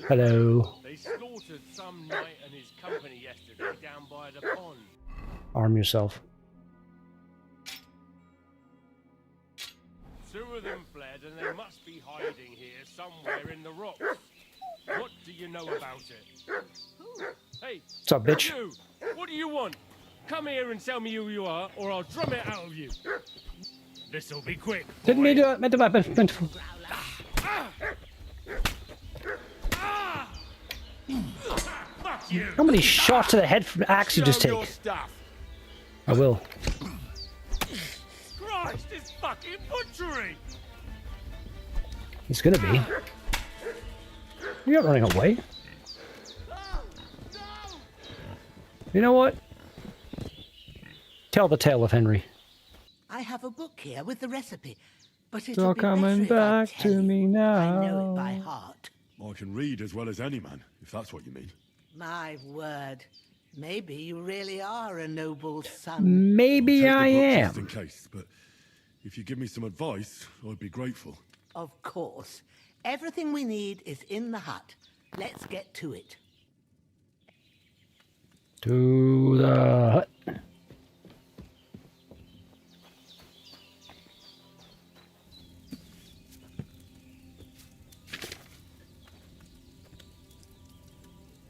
Hello. They slaughtered some knight and his company yesterday down by the pond. Arm yourself. Two of them fled and they must be hiding here somewhere in the rocks. What do you know about it? Hey, What's up, bitch? you! What do you want? Come here and tell me who you are, or I'll drum it out of you. This'll be quick. Didn't boy. mean to meant the weapon. Fuck you! How many shots to the head from axe you just Show your take? stuff. I will. Christ, it's fucking butchery! He's gonna be. You're not running away. You know what? Tell the tale of Henry. I have a book here with the recipe, but It's it'll all be coming better if I back tell to you. me now. I know it by heart. I can read as well as any man, if that's what you mean. My word. Maybe you really are a noble son. Maybe Take the I book am. just in case, but if you give me some advice, I'd be grateful. Of course. Everything we need is in the hut. Let's get to it. To the hut.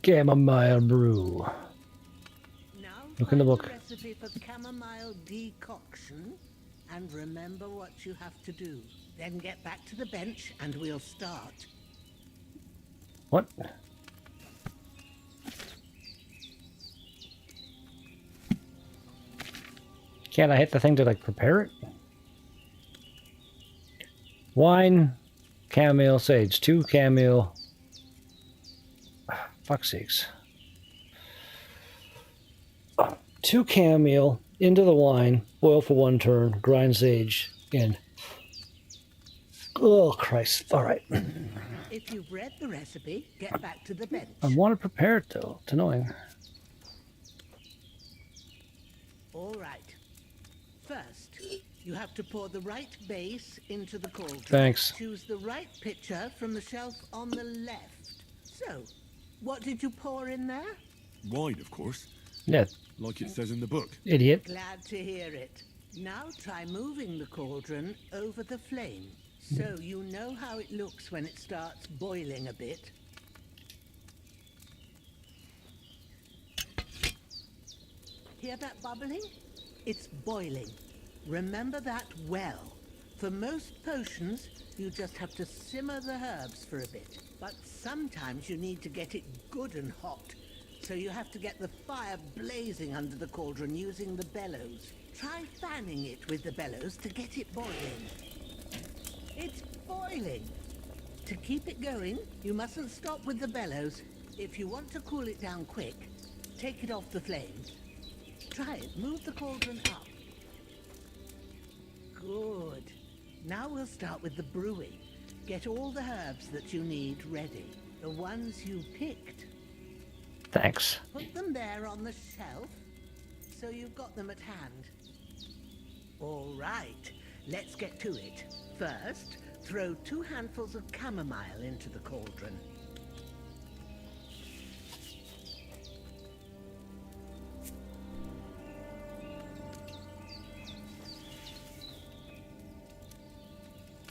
Chamomile brew. Now Look in the find book. recipe for chamomile decoction, and remember what you have to do. Then get back to the bench, and we'll start. What? Can't I hit the thing to like prepare it? Wine, chamomile, sage, 2 chamomile. Fuck's sakes. 2 chamomile into the wine, boil for 1 turn, grind sage in. Oh Christ! All right. If you've read the recipe, get back to the bench. I want to prepare it though. It's annoying. All right. First, you have to pour the right base into the cauldron. Thanks. Choose the right pitcher from the shelf on the left. So, what did you pour in there? Wine, of course, Yeah, like it says in the book. idiot. Glad to hear it. Now try moving the cauldron over the flame, so you know how it looks when it starts boiling a bit. Hear that bubbling? It's boiling. Remember that well. For most potions, you just have to simmer the herbs for a bit. But sometimes you need to get it good and hot, so you have to get the fire blazing under the cauldron using the bellows. Try fanning it with the bellows to get it boiling. It's boiling! To keep it going, you mustn't stop with the bellows. If you want to cool it down quick, take it off the flames. Try it. Move the cauldron up. Good. Now we'll start with the brewing. Get all the herbs that you need ready. The ones you picked. Thanks. Put them there on the shelf, so you've got them at hand. All right, let's get to it. First, throw 2 handfuls of chamomile into the cauldron.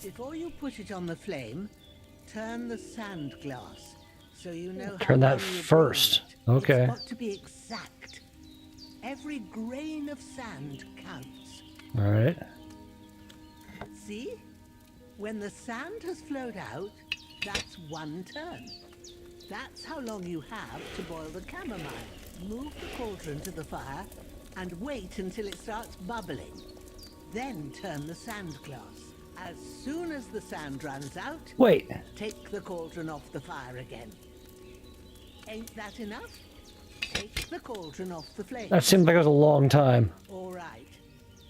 Before you put it on the flame, turn the sand glass, so you know how Turn that long you're first. brewing it. Okay. It's got to be exact. Every grain of sand counts. All right. See? When the sand has flowed out, that's 1 turn. That's how long you have to boil the chamomile. Move the cauldron to the fire and wait until it starts bubbling. Then turn the sand glass. As soon as the sand runs out, Wait. take the cauldron off the fire again. Ain't that enough? Take the cauldron off the flame. That seemed like it was a long time. All right.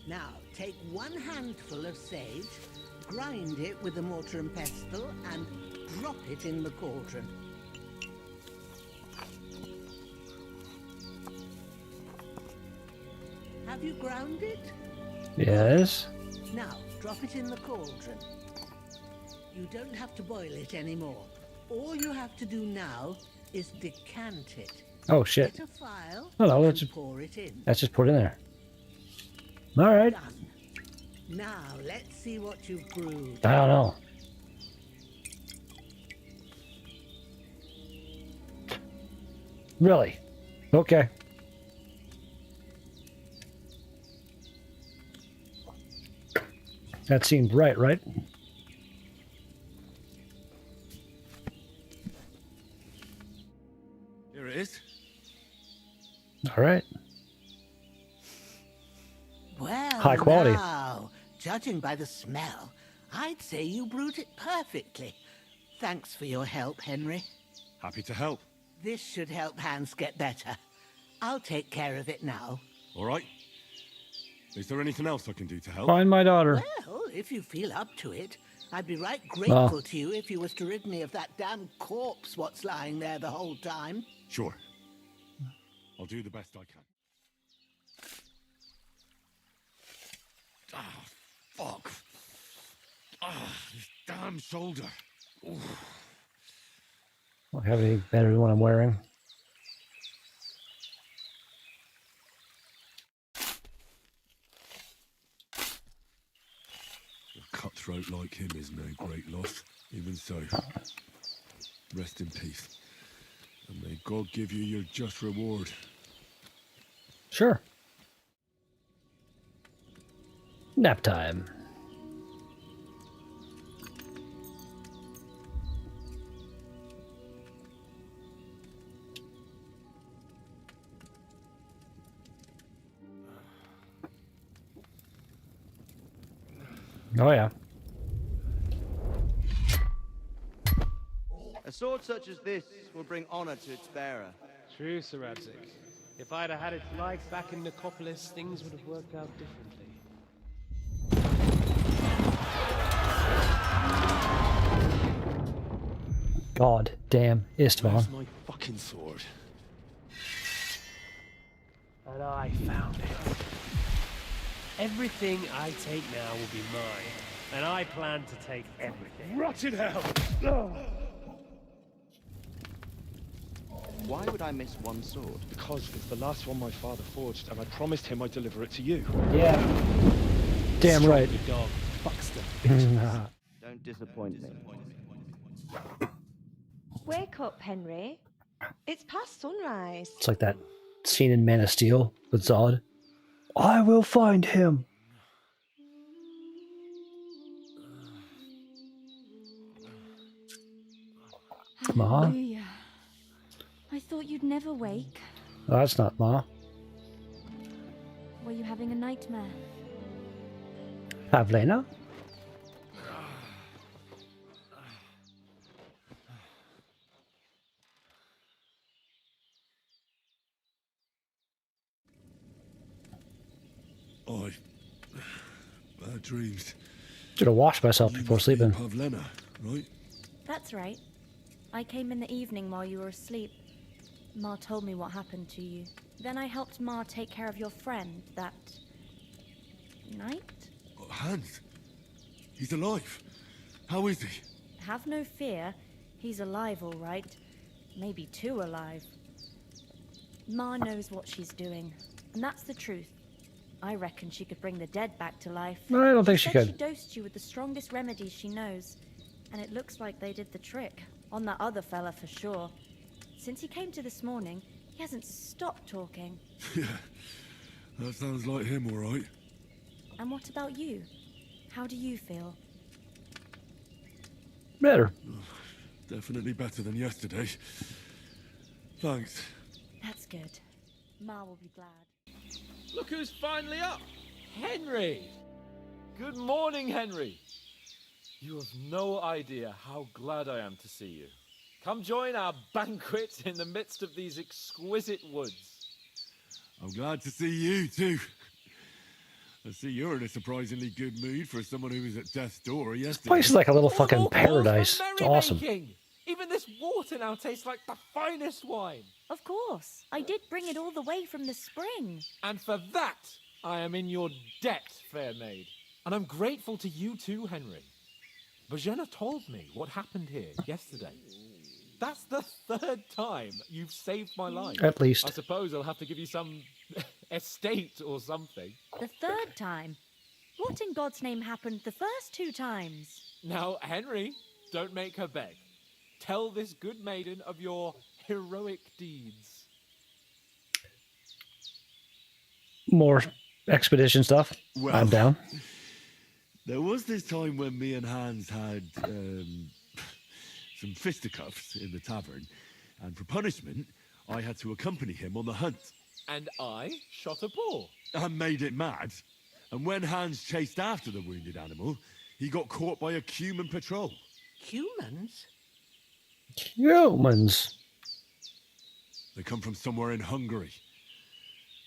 Now, take 1 handful of sage, grind it with a mortar and pestle, and drop it in the cauldron. Have you ground it? Yes. Now, drop it in the cauldron. You don't have to boil it anymore. All you have to do now is decant it. Oh shit. Get a file Oh no, and pour it in. let's just put it in there. All right. Done. Now, let's see what you've brewed. I don't know. Really? Okay. That seemed right, right? Here it is. All right. Well, High quality. now, judging by the smell, I'd say you brewed it perfectly. Thanks for your help, Henry. Happy to help. This should help Hans get better. I'll take care of it now. All right. Is there anything else I can do to help? Find my daughter. Well, if you feel up to it, I'd be right grateful Well. to you if you was to rid me of that damn corpse what's lying there the whole time. Sure. I'll do the best I can. Ah, fuck. Ah, this damn shoulder. Oof. Don't have any better than what I'm wearing. A cutthroat like him is no great loss. Even so, rest in peace. And may God give you your just reward. Sure. Nap time. Oh yeah. A sword such as this will bring honor to its bearer. True, Sir Async. If I'd have had its like back in Nicopolis, things would have worked out differently. God damn Istvan. Where's my fucking sword? And I found it. Everything I take now will be mine, and I plan to take everything. Rotted hell! Why would I miss one sword? Because it's the last one my father forged, and I promised him I'd deliver it to you. Yeah. Damn right. Strong dog. Buxton. Don't disappoint me. Wake up, Henry. It's past sunrise. It's like that scene in Man of Steel with Zod. I will find him. Ma? Hallelujah. I thought you'd never wake. Oh, that's not Ma. Were you having a nightmare? Pavlena? Bad dreams. Should have washed myself before sleeping. Pavlena, right? That's right. I came in the evening while you were asleep. Ma told me what happened to you. Then I helped Ma take care of your friend that night. Oh, Hans. He's alive. How is he? Have no fear. He's alive, all right. Maybe too alive. Ma knows what she's doing, and that's the truth. I reckon she could bring the dead back to life. No, I don't think she said could. She dosed you with the strongest remedies she knows, and it looks like they did the trick. On that other fella for sure. Since he came to this morning, he hasn't stopped talking. Yeah, that sounds like him, all right. And what about you? How do you feel? Better. Definitely better than yesterday. Thanks. That's good. Ma will be glad. Look who's finally up! Henry! Good morning, Henry! You have no idea how glad I am to see you. Come join our banquet in the midst of these exquisite woods. I'm glad to see you, too. I see you're in a surprisingly good mood for someone who was at death's door yesterday. This place is like a little All fucking calls for paradise. It's awesome. merrymaking. Even this water now tastes like the finest wine. Of course. I did bring it all the way from the spring. And for that, I am in your debt, fair maid. And I'm grateful to you too, Henry. Bajena told me what happened here yesterday. That's the third time you've saved my life. At least. I suppose I'll have to give you some estate or something. The third time? What in God's name happened the first 2 times? Now, Henry, don't make her beg. Tell this good maiden of your heroic deeds. More expedition stuff. Well, I'm down. There was this time when me and Hans had some fisticuffs in the tavern, and for punishment, I had to accompany him on the hunt. And I shot a boar. And made it mad. And when Hans chased after the wounded animal, he got caught by a human patrol. Humans? Humans. They come from somewhere in Hungary.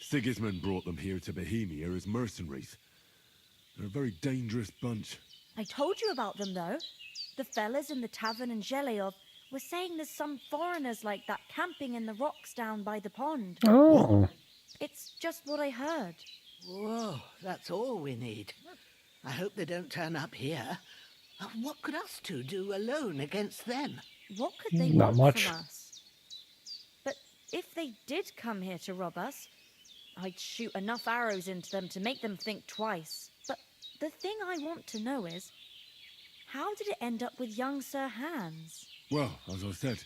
Sigismund brought them here to Bohemia as mercenaries. They're a very dangerous bunch. I told you about them, though. The fellas in the tavern in Zheleov were saying there's some foreigners like that camping in the rocks down by the pond. Oh. It's just what I heard. Whoa, that's all we need. I hope they don't turn up here. What could us two do alone against them? What could they Not want much. from us? But if they did come here to rob us, I'd shoot enough arrows into them to make them think twice. But the thing I want to know is, how did it end up with young Sir Hans? Well, as I said,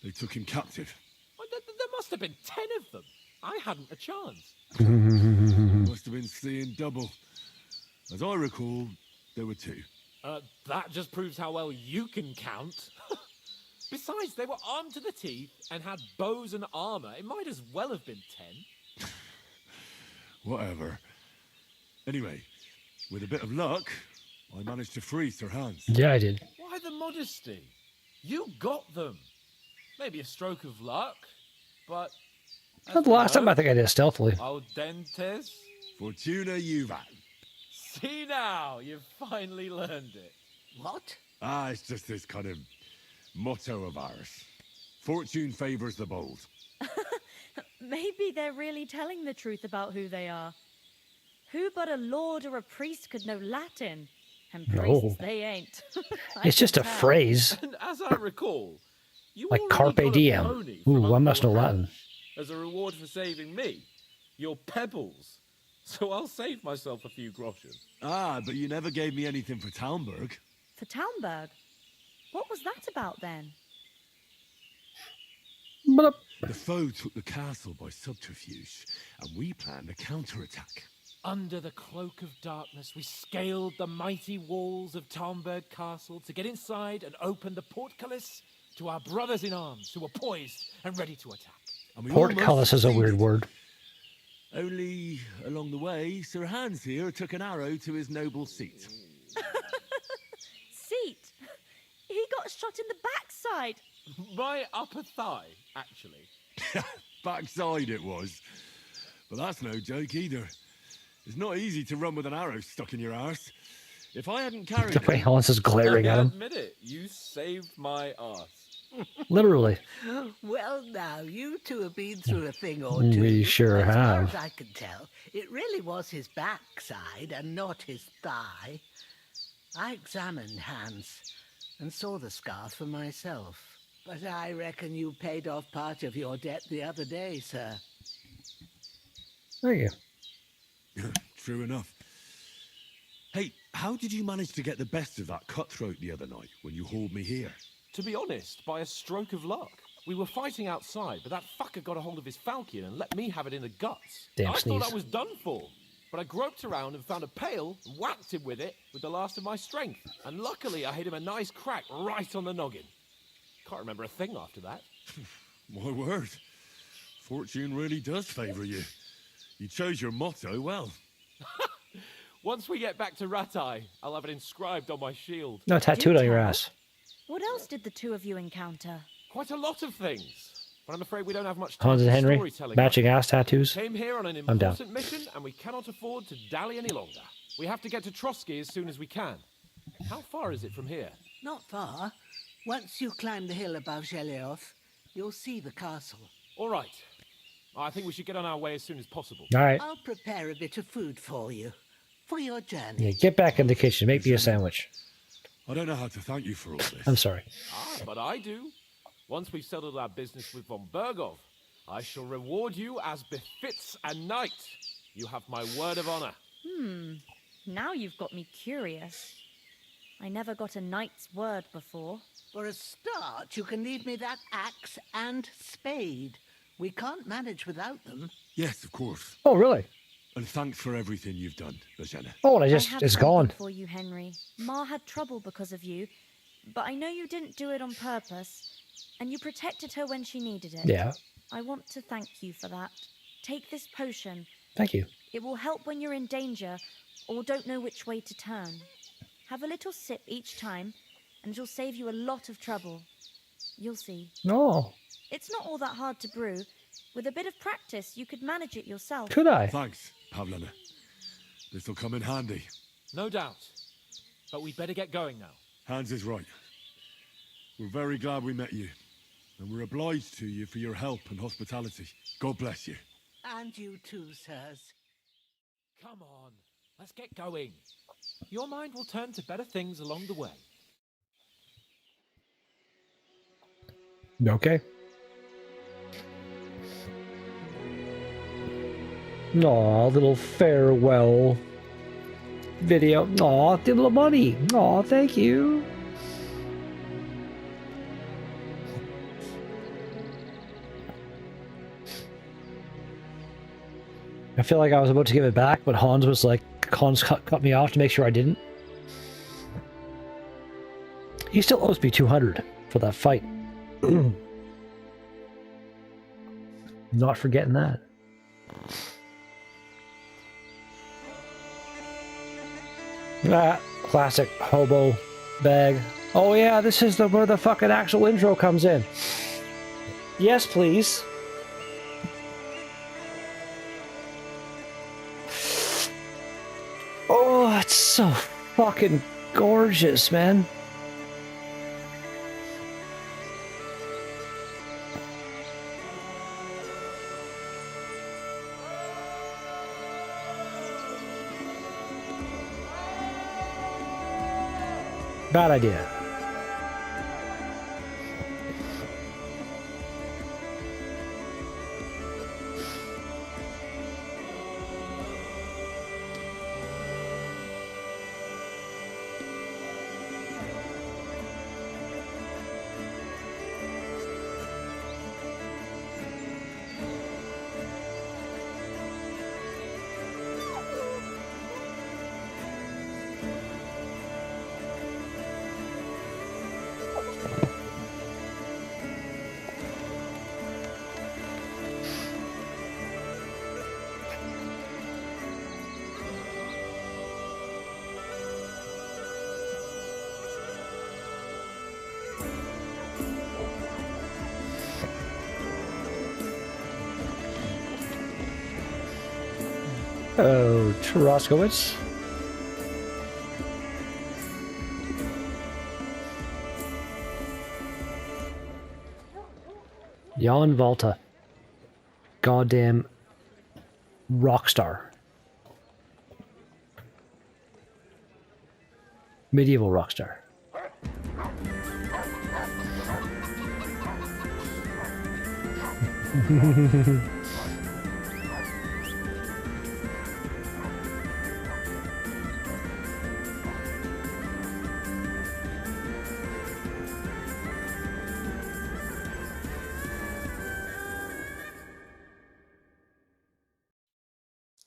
they took him captive. Well, there must have been 10 of them. I hadn't a chance. Must have been seeing double. As I recall, there were 2. That just proves how well you can count. Besides, they were armed to the teeth and had bows and armor. It might as well have been 10. Whatever. Anyway, with a bit of luck, I managed to free Sir Hans. Yeah, I did. Why the modesty? You got them. Maybe a stroke of luck, but... Not the last time I think I did it stealthily. Audentes? Fortuna Juvat. See now, you've finally learned it. What? It's just this kind of motto of ours. Fortune favors the bold. Maybe they're really telling the truth about who they are. Who but a lord or a priest could know Latin? And priests, No. they ain't. It's just a phrase. And as I recall, you Like already carpe got a diem. pony from Ooh, I must know Uncle Latin. Hansh as a reward for saving me. Your Pebbles. So I'll save myself a few groschen. Ah, but you never gave me anything for Talmberg. For Talmberg? What was that about then? But The foe took the castle by subterfuge, and we planned a counterattack. Under the cloak of darkness, we scaled the mighty walls of Talmberg Castle to get inside and open the portcullis to our brothers in arms who were poised and ready to attack. And we portcullis is a weird word. Only, along the way, Sir Hans here took an arrow to his noble seat. Seat? He got shot in the backside. My upper thigh, actually. Backside it was. But that's no joke either. It's not easy to run with an arrow stuck in your arse. If I hadn't carried The way it... Hans is glaring at him. Admit it, you saved my arse. Literally. Well, now, you two have been through a thing or two. We sure as have. far as I can tell, it really was his backside and not his thigh. I examined Hans and saw the scar for myself. But I reckon you paid off part of your debt the other day, sir. Thank you. True enough. Hey, how did you manage to get the best of that cutthroat the other night when you hauled me here? To be honest, by a stroke of luck. We were fighting outside, but that fucker got a hold of his falchion and let me have it in the guts. Damn I sneeze. thought I was done for. But I groped around and found a pail and whacked him with it with the last of my strength. And luckily, I hit him a nice crack right on the noggin. Can't remember a thing after that. My word. Fortune really does favour you. You chose your motto well. Once we get back to Ratai, I'll have it inscribed on my shield. No, tattooed on your tell. ass. What else did the two of you encounter? Quite a lot of things. But I'm afraid we don't have much time Hans for and Henry, storytelling. matching ass tattoos. Came here on an I'm down. important mission, and we cannot afford to dally any longer. We have to get to Trotsky as soon as we can. How far is it from here? Not far. Once you climb the hill above Gelioth, you'll see the castle. All right. I think we should get on our way as soon as possible. All right. I'll prepare a bit of food for you, for your journey. Yeah, get back in the kitchen. Make me a sandwich. I don't know how to thank you for all this. I'm sorry. But I do. Once we've settled our business with von Bergov, I shall reward you as befits a knight. You have my word of honor. Now you've got me curious. I never got a knight's word before. For a start, you can leave me that axe and spade. We can't manage without them. Yes, of course. Oh, really? And thanks for everything you've done, Bajana. Oh, and I it's have gone. something for you, Henry. Ma had trouble because of you, but I know you didn't do it on purpose, and you protected her when she needed it. Yeah. I want to thank you for that. Take this potion. Thank you. It will help when you're in danger or don't know which way to turn. Have a little sip each time, and it'll save you a lot of trouble. You'll see. No. It's not all that hard to brew. With a bit of practice, you could manage it yourself. Could I? Thanks, Pavlana. This'll come in handy. No doubt. But we'd better get going now. Hans is right. We're very glad we met you. And we're obliged to you for your help and hospitality. God bless you. And you too, sirs. Come on. Let's get going. Your mind will turn to better things along the way. Okay. Aw, little farewell video. Aw, the little money. Aw, thank you. I feel like I was about to give it back, but Hans was like, Hans cut me off to make sure I didn't. He still owes me 200 for that fight. Not forgetting that. Ah, classic hobo bag. Oh yeah, this is where the fucking actual intro comes in. Yes, please. Oh, it's so fucking gorgeous, man. Bad idea. Oh, Troskowitz. Jan Volta. Goddamn rock star. Medieval rock star.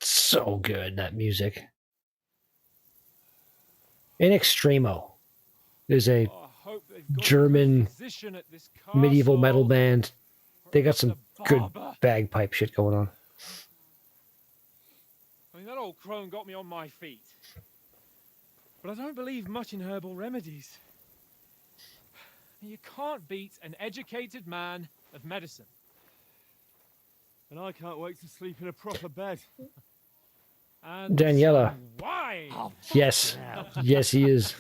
So good, that music. In Extremo is a Oh, I hope they've got a German good physician at this medieval metal castle. band. They got Perhaps some a good barber. bagpipe shit going on. I mean, that old crone got me on my feet. But I don't believe much in herbal remedies. You can't beat an educated man of medicine. And I can't wait to sleep in a proper bed. And Daniela. some wine. Yes. Yes, he is.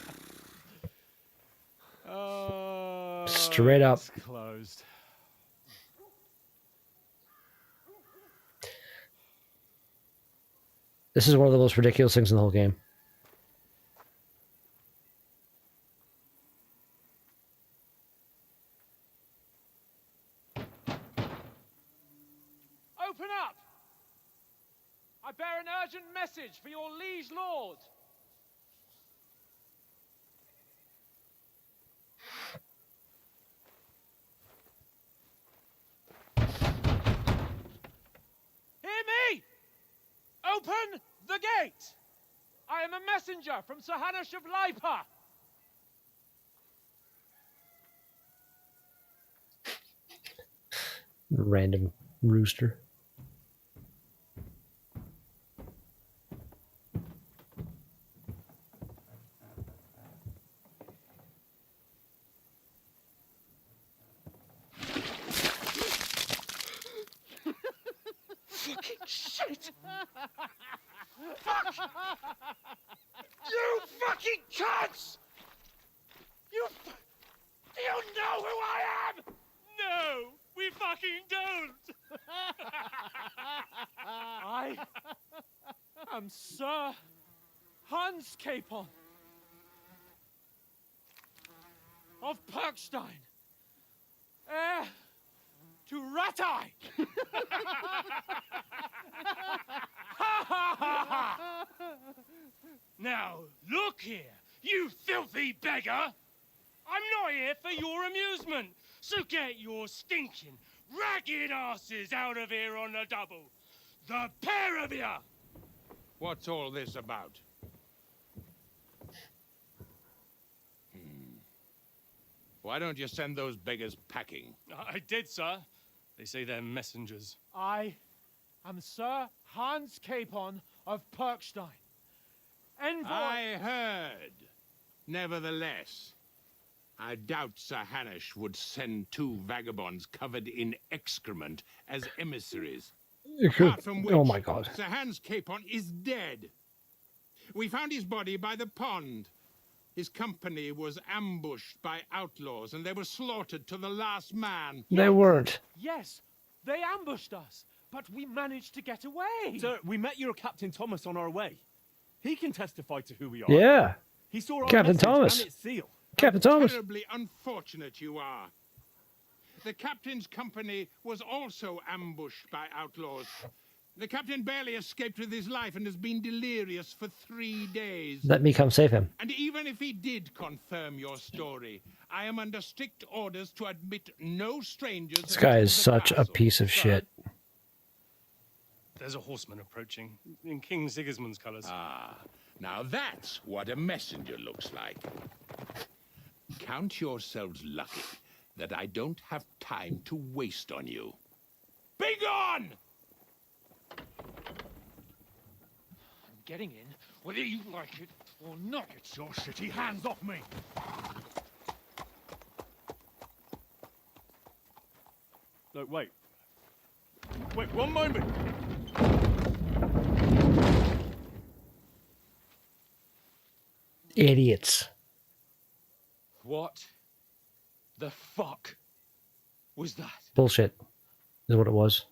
Straight up. It's closed. This is one of the most ridiculous things in the whole game. Open up! I bear an urgent message for your liege lord. Hear me! Open the gate! I am a messenger from Sir Hanush of Lipa. Random rooster. Fucking shit! Fuck! You fucking cunts! Do you know who I am? No, we fucking don't. I am Sir Hans Capon of Perkstein, heir to Ratai. Now, look here, you filthy beggar! I'm not here for your amusement, so get your stinking, ragged asses out of here on the double. The pair of you! What's all this about? Why don't you send those beggars packing? I did, sir. They say they're messengers. I am Sir Hans Capon of Perkstein, envoy. I heard. Nevertheless, I doubt Sir Hanush would send two vagabonds covered in excrement as emissaries. Apart from which, Oh my god. Sir Hans Capon is dead. We found his body by the pond. His company was ambushed by outlaws, and they were slaughtered to the last man. They weren't. Yes, they ambushed us, but we managed to get away. Sir, we met your Captain Thomas on our way. He can testify to who we are. Yeah. He saw our Captain message Thomas. and its seal. Captain Thomas. Terribly unfortunate you are. The captain's company was also ambushed by outlaws. The captain barely escaped with his life and has been delirious for 3 days. Let me come save him. And even if he did confirm your story, I am under strict orders to admit no strangers. This guy is into the such a castle. piece of shit. There's a horseman approaching, in King Sigismund's colours. Ah, now that's what a messenger looks like. Count yourselves lucky that I don't have time to waste on you. Be gone! I'm getting in, whether you like it or not. Get your shitty hands off me! No, wait. Wait, one moment! Idiots. What the fuck was that? Bullshit is what it was.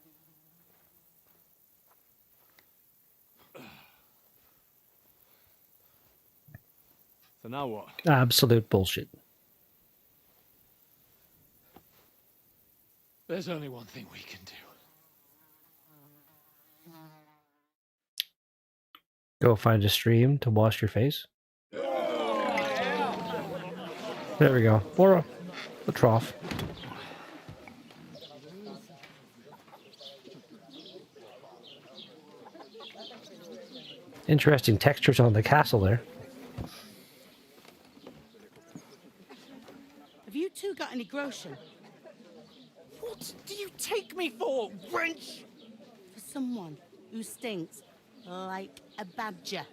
So now what? Absolute bullshit. There's only one thing we can do. Go find a stream to wash your face. There we go. Or a trough. Interesting textures on the castle there. Have you two got any groschen? What do you take me for, wench? For someone who stinks like a badger.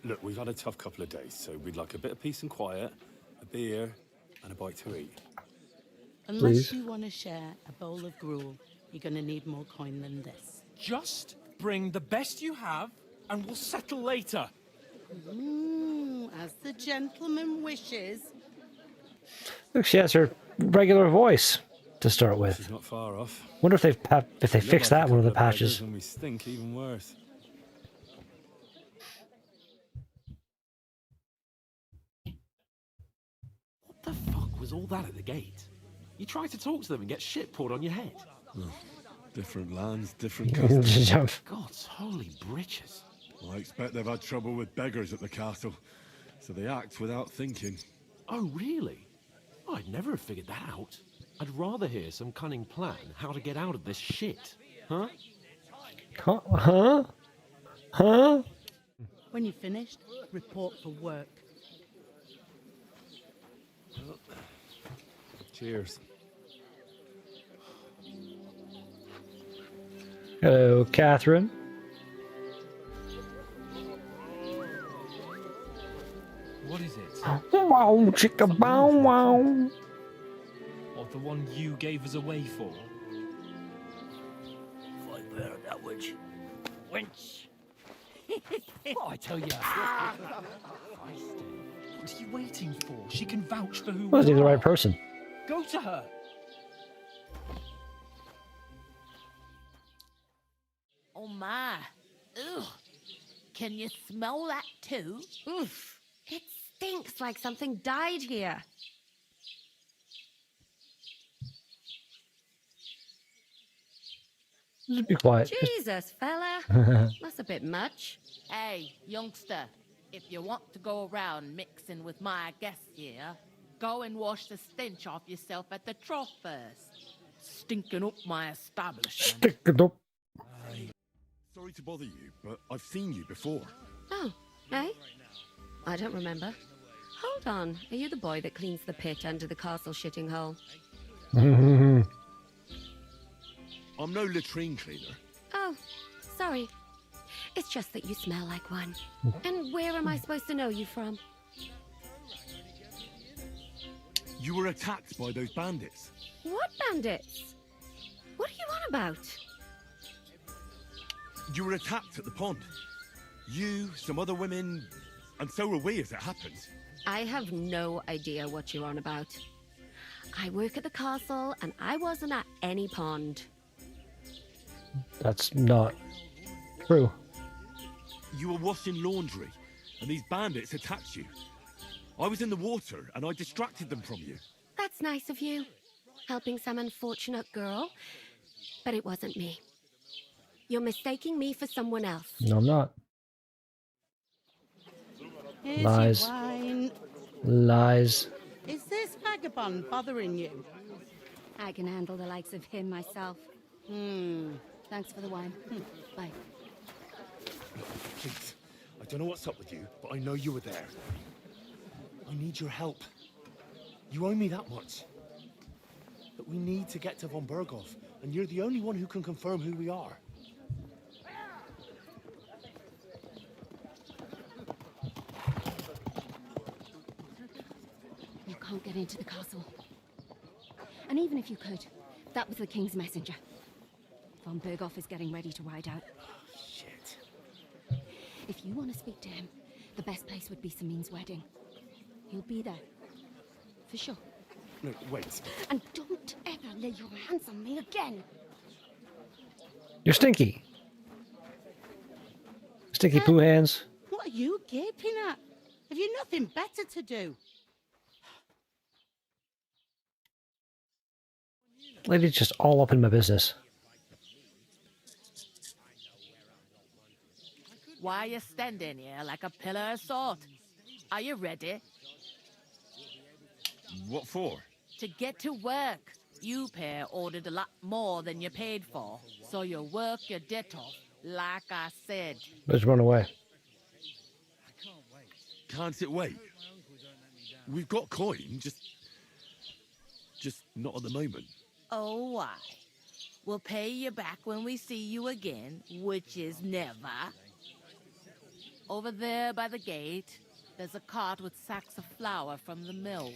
Look, we've had a tough couple of days, so we'd like a bit of peace and quiet, a beer, and a bite to eat. Unless Please. you want to share a bowl of gruel, you're going to need more coin than this. Just bring the best you have, and we'll settle later. As the gentleman wishes. Look, she has her regular voice to start with. She's not far off. Wonder if they fixed that in one of the patches. And we stink even worse. What the fuck was all that at the gate? You tried to talk to them and get shit poured on your head. Different lands, different customs. God's holy britches. I expect they've had trouble with beggars at the castle, so they act without thinking. Oh, really? I'd never have figured that out. I'd rather hear some cunning plan how to get out of this shit. Huh? Huh? Huh? When you're finished, report for work. Cheers. Hello, Catherine. What is it? Wow, chicka bow wow. Or the one you gave us away for? Fight better that witch. Wench. What I tell you. What are you waiting for? She can vouch for who Wasn't we even the are. right person. Go to her. Oh my. Ugh. Can you smell that too? Oof. It stinks like something died here. Just be quiet. Jesus, fella. That's a bit much. Hey, youngster, if you want to go around mixing with my guests here, go and wash the stench off yourself at the trough first. Stinking up my establishment. Stick it up. Sorry to bother you, but I've seen you before. Oh, eh? I don't remember. Hold on. Are you the boy that cleans the pit under the castle shitting hole? I'm no latrine cleaner. Oh, sorry. It's just that you smell like one. And where am I supposed to know you from? You were attacked by those bandits. What bandits? What are you on about? You were attacked at the pond. You, some other women, and so were we as it happens. I have no idea what you're on about. I work at the castle and I wasn't at any pond. That's not true. You were washing laundry, and these bandits attacked you. I was in the water, and I distracted them from you. That's nice of you, helping some unfortunate girl, but it wasn't me. You're mistaking me for someone else. No, I'm not. Here's Lies. your wine. Lies. Is this vagabond bothering you? I can handle the likes of him myself. Thanks for the wine. Bye. Please, I don't know what's up with you, but I know you were there. I need your help. You owe me that much. But we need to get to von Berghoff, and you're the only one who can confirm who we are. You can't get into the castle. And even if you could, That was the King's messenger. Von Berghoff is getting ready to ride out. Shit. If you want to speak to him, the best place would be Samin's wedding. He'll be there. For sure. No, wait. And don't ever lay your hands on me again. You're stinky. Stinky poo hands. What are you gaping at? Have you nothing better to do? Lady's just all up in my business. Why are you standing here like a pillar of salt? Are you ready? What for? To get to work. You pair ordered a lot more than you paid for, so you work your debt off, like I said. Let's run away. Can't it wait? We've got coin, just not at the moment. Oh, why? We'll pay you back when we see you again, which is never. Over there by the gate, there's a cart with sacks of flour from the mill.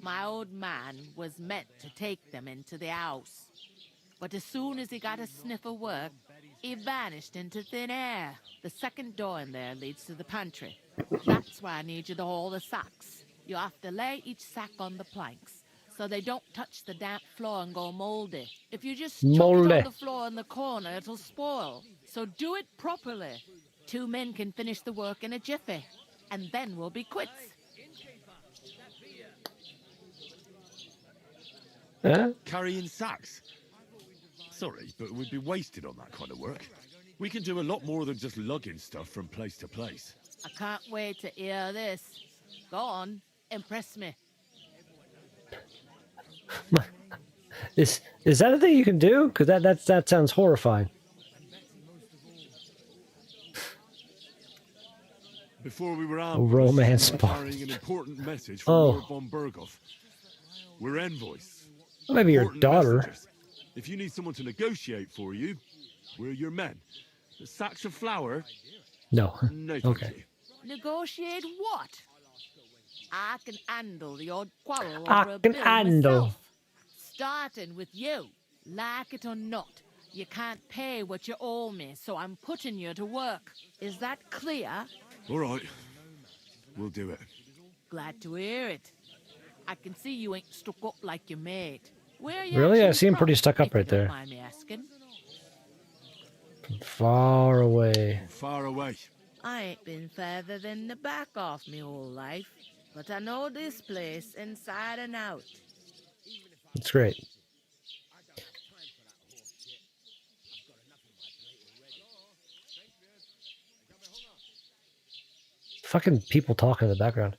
My old man was meant to take them into the house. But as soon as he got a sniff of work, he vanished into thin air. The second door in there leads to the pantry. That's why I need you to haul the sacks. You have to lay each sack on the planks, so they don't touch the damp floor and go moldy. If you just chuck it on the floor in the corner, it'll spoil. So do it properly. 2 men can finish the work in a jiffy, and then we'll be quits. Huh? Carrying sacks? Sorry, but we'd be wasted on that kind of work. We can do a lot more than just lugging stuff from place to place. I can't wait to hear this. Go on, impress me. Is that a thing you can do? Because that sounds horrifying. Before we were A ambushed, romance we were bond. carrying an important message from Oh. Lord von Berghoff. We're envoys. Well, maybe your Important daughter. messengers. If you need someone to negotiate for you, we're your men. The sacks of flour? No. No, thank Okay. you. Negotiate what? I can handle the odd quarrel I over a can bill handle. myself. Starting with you. Like it or not, you can't pay what you owe me, so I'm putting you to work. Is that clear? All right. We'll do it. Glad to hear it. I can see you ain't stuck up like your mate. Where are you Really? I actually seem pretty from, stuck up if you right don't there. mind me asking? Far away. Far away. I ain't been further than the back off me whole life, but I know this place inside and out. It's great. Fucking people talking in the background.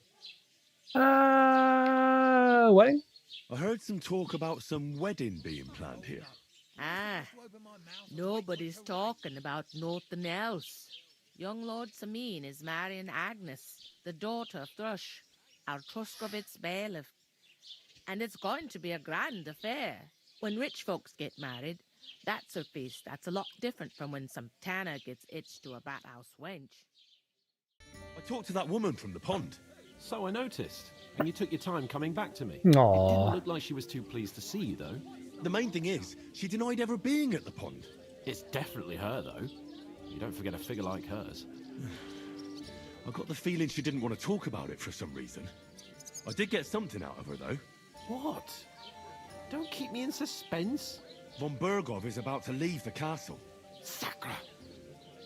Wedding? I heard some talk about some wedding being planned here. Ah, nobody's talking about nothing else. Young Lord Samin is marrying Agnes, the daughter of Thrush, our Truskovitz bailiff. And it's going to be a grand affair. When rich folks get married, that's a feast that's a lot different from when some tanner gets hitched to a bathouse wench. I talked to that woman from the pond. So I noticed. And you took your time coming back to me. Aww. It didn't look like she was too pleased to see you, though. The main thing is, she denied ever being at the pond. It's definitely her, though. You don't forget a figure like hers. I got the feeling she didn't want to talk about it for some reason. I did get something out of her, though. What? Don't keep me in suspense. Von Berghoff is about to leave the castle. Sacra!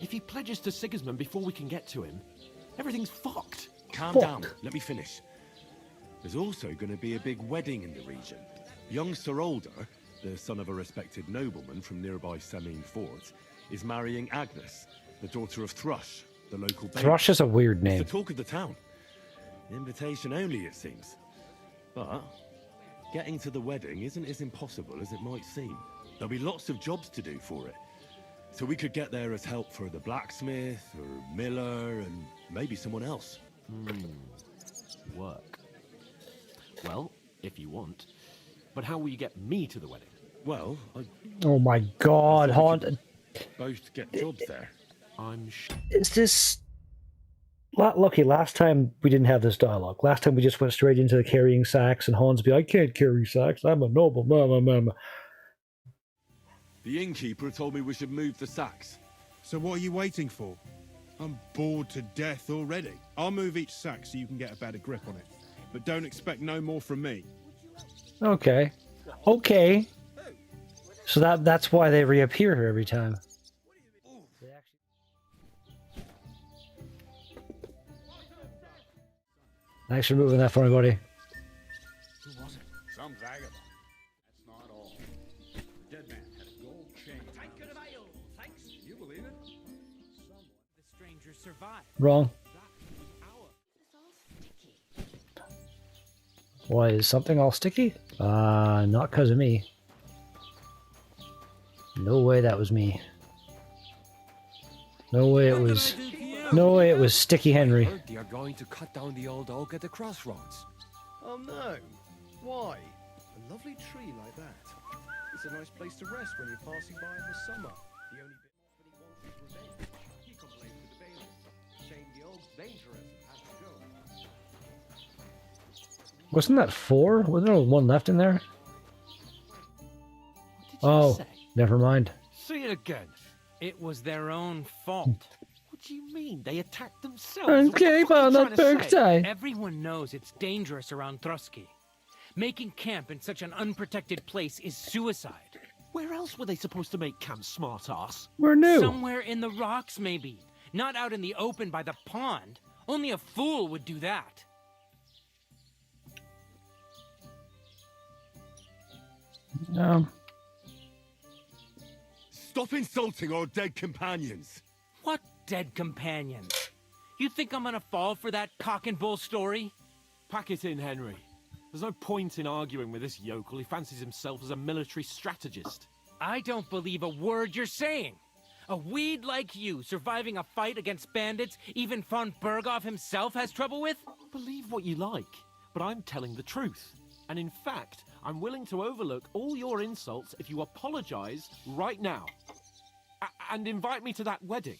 If he pledges to Sigismund before we can get to him, everything's fucked. Calm down. Let me finish. There's also going to be a big wedding in the region. Young Sir Older, the son of a respected nobleman from nearby Samin Fort, is marrying Agnes, the daughter of Thrush, the local bailiff. Thrush is a weird It's name. the talk of the town. Invitation only, it seems. But getting to the wedding isn't as impossible as it might seem. There'll be lots of jobs to do for it. So we could get there as help for the blacksmith, or miller, and maybe someone else. Work. Well, if you want. But how will you get me to the wedding? Well, Oh my god, Haunt. both get jobs there. I'm Is this Lucky, last time we didn't have this dialogue. Last time we just went straight into the carrying sacks, and Hans would be, I can't carry sacks. I'm a noble. Mama. The innkeeper told me we should move the sacks. So what are you waiting for? I'm bored to death already. I'll move each sack so you can get a better grip on it. But don't expect no more from me. Okay. So that's why they reappear here every time. Thanks for moving that for me, buddy. Who was it? Some vagabond. That's not all. The dead man had a gold chain. Tankard of ale, thanks. You believe it? Someone. The stranger survived. Wrong. Why is something all sticky? Not because of me. No way that was me. No way it was. No way it was Sticky Henry. They are going to cut down the old oak at the crossroads. Oh no. Why? A lovely tree like that. It's a nice place to rest when you're passing by in the summer. The only bit off when he wants his revenge. He complained to the bailiff, saying the oak's dangerous and has to go. Wasn't that 4? Wasn't there one left in there? Oh, never mind. See it again. It was their own fault. What do you mean? They attacked themselves. Okay, but not Bergstein. Everyone knows it's dangerous around Trusky. Making camp in such an unprotected place is suicide. Where else were they supposed to make camp, smart-ass? We're new. Somewhere in the rocks, maybe. Not out in the open by the pond. Only a fool would do that. Stop insulting our dead companions. What dead companions? You think I'm gonna fall for that cock and bull story? Pack it in, Henry. There's no point in arguing with this yokel. He fancies himself as a military strategist. I don't believe a word you're saying. A weed like you surviving a fight against bandits even von Berghoff himself has trouble with? Believe what you like, but I'm telling the truth. And in fact, I'm willing to overlook all your insults if you apologize right now. And invite me to that wedding.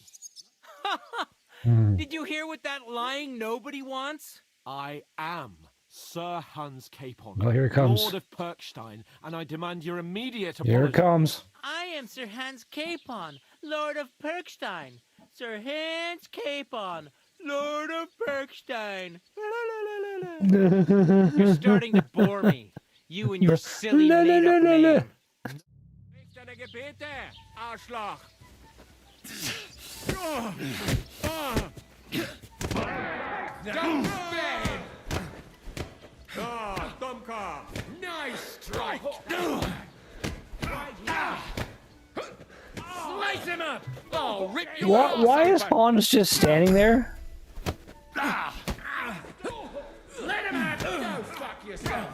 Did you hear what that lying nobody wants? I am Sir Hans Capon, Oh, here it comes. Lord of Perkstein, and I demand your immediate apology. Here it comes. I am Sir Hans Capon, Lord of Perkstein. Sir Hans Capon, Lord of Perkstein. You're starting to bore me. You and your silly made-up name. Arschloch! Don't bed! Ah, Thumbcar! Nice strike! Slice him up! Oh, rip your Why is Hans just standing there? Let him have it! Go fuck yourself!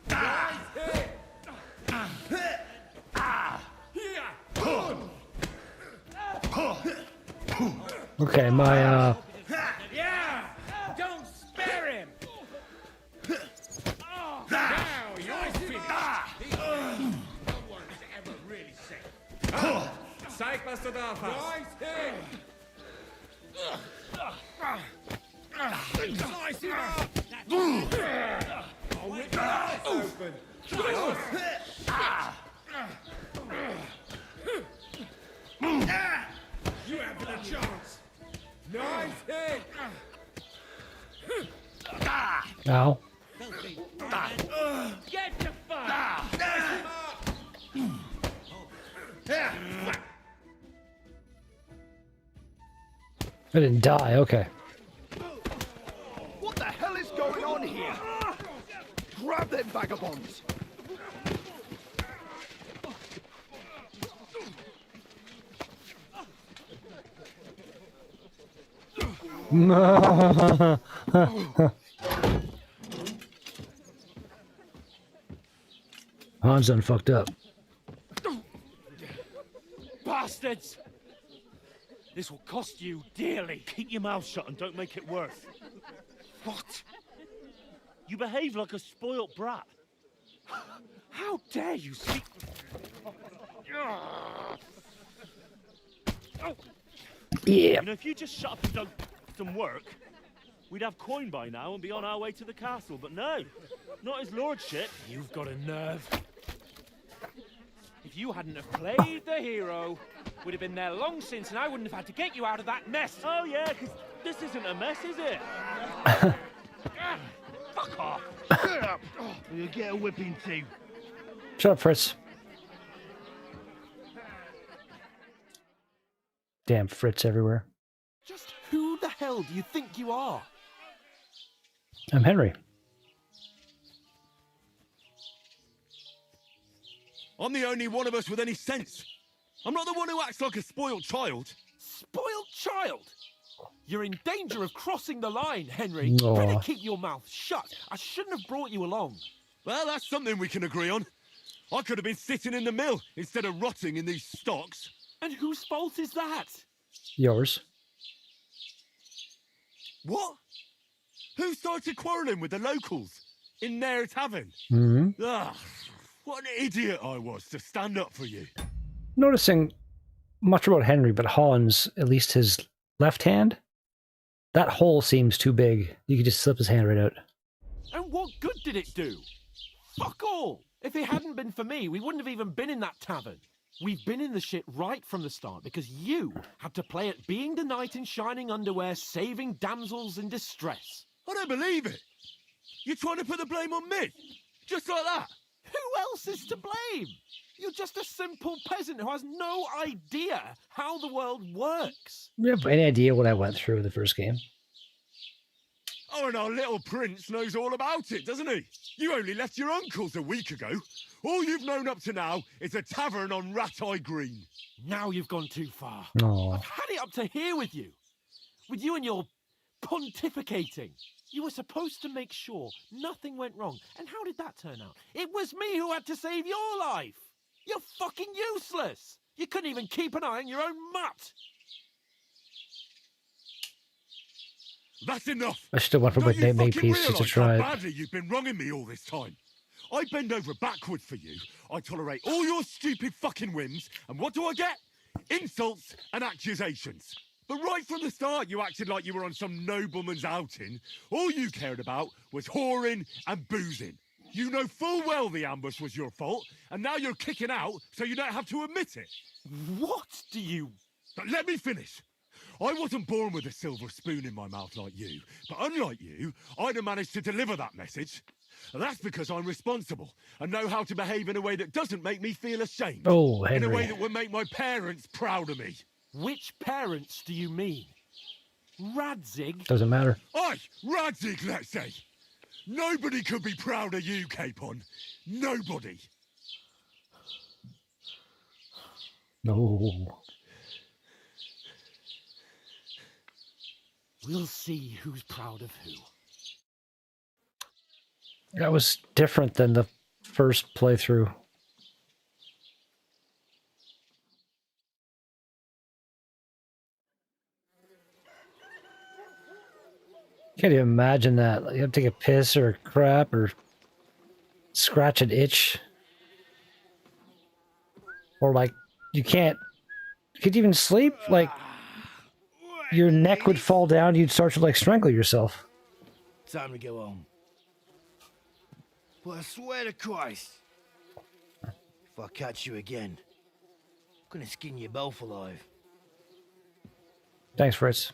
Nice hit! Okay, my Yeah! Don't spare him! Oh, now you're finished! No one's ever really safe. Zeig, was du drauf hast! Nice hit! Slice him up! I'll rip your eyes open! You haven't a chance! Nice hit! ow. Get the fuck! I didn't die. Okay. What the hell is going on here? Grab them vagabonds! Hans done fucked up. Bastards! This will cost you dearly. Keep your mouth shut and don't make it worse. What? You behave like a spoilt brat. How dare you speak? Yeah. You know, if you just shut up and done some work, we'd have coin by now and be on our way to the castle. But no, not his lordship. You've got a nerve. If you hadn't have played the hero, we'd have been there long since, and I wouldn't have had to get you out of that mess. Oh yeah, because this isn't a mess, is it? Fuck off. You'll get a whipping too. Shut up, Fritz. Damn Fritz everywhere. Just who the hell do you think you are? I'm Henry. I'm the only one of us with any sense. I'm not the one who acts like a spoiled child. Spoiled child? You're in danger of crossing the line, Henry. Aw. Better keep your mouth shut. I shouldn't have brought you along. Well, that's something we can agree on. I could have been sitting in the mill instead of rotting in these stocks. And whose fault is that? Yours. What? Who started quarrelling with the locals in their tavern? Mm-hmm. Ugh, what an idiot I was to stand up for you. Noticing much about Henry, but Hans, at least his left hand, that hole seems too big. You could just slip his hand right out. And what good did it do? Fuck all! If it hadn't been for me, we wouldn't have even been in that tavern. We've been in the shit right from the start because you had to play at being the knight in shining underwear, saving damsels in distress. I don't believe it. You're trying to put the blame on me? Just like that? Who else is to blame? You're just a simple peasant who has no idea how the world works. You have any idea what I went through in the first game? Oh, and our little prince knows all about it, doesn't he? You only left your uncle's a week ago. All you've known up to now is a tavern on Rat-Eye Green. Now you've gone too far. Oh. I've had it up to here with you. With you and your pontificating. You were supposed to make sure nothing went wrong. And how did that turn out? It was me who had to save your life. You're fucking useless. You couldn't even keep an eye on your own mutt. That's enough. I still went for my piece just to try how it. badly you've been wronging me all this time. I bend over backward for you. I tolerate all your stupid fucking whims. And what do I get? Insults and accusations. But right from the start, you acted like you were on some nobleman's outing. All you cared about was whoring and boozing. You know full well the ambush was your fault, and now you're kicking out so you don't have to admit it. What do you... But let me finish. I wasn't born with a silver spoon in my mouth like you, but unlike you, I'd have managed to deliver that message. And that's because I'm responsible and know how to behave in a way that doesn't make me feel ashamed. Oh, Henry. In a way that would make my parents proud of me. Which parents do you mean? Radzig? Doesn't matter. Aye, Radzig, let's say. Nobody could be proud of you, Capon. Nobody. No. We'll see who's proud of who. That was different than the first playthrough. Can't even imagine that. Like, you have to take a piss or a crap or scratch an itch. Or like, you can't... Could you even sleep? Like, your neck would fall down, you'd start to like strangle yourself. Time to go home. But I swear to Christ, if I catch you again, I'm gonna skin you both alive. Thanks, Fritz.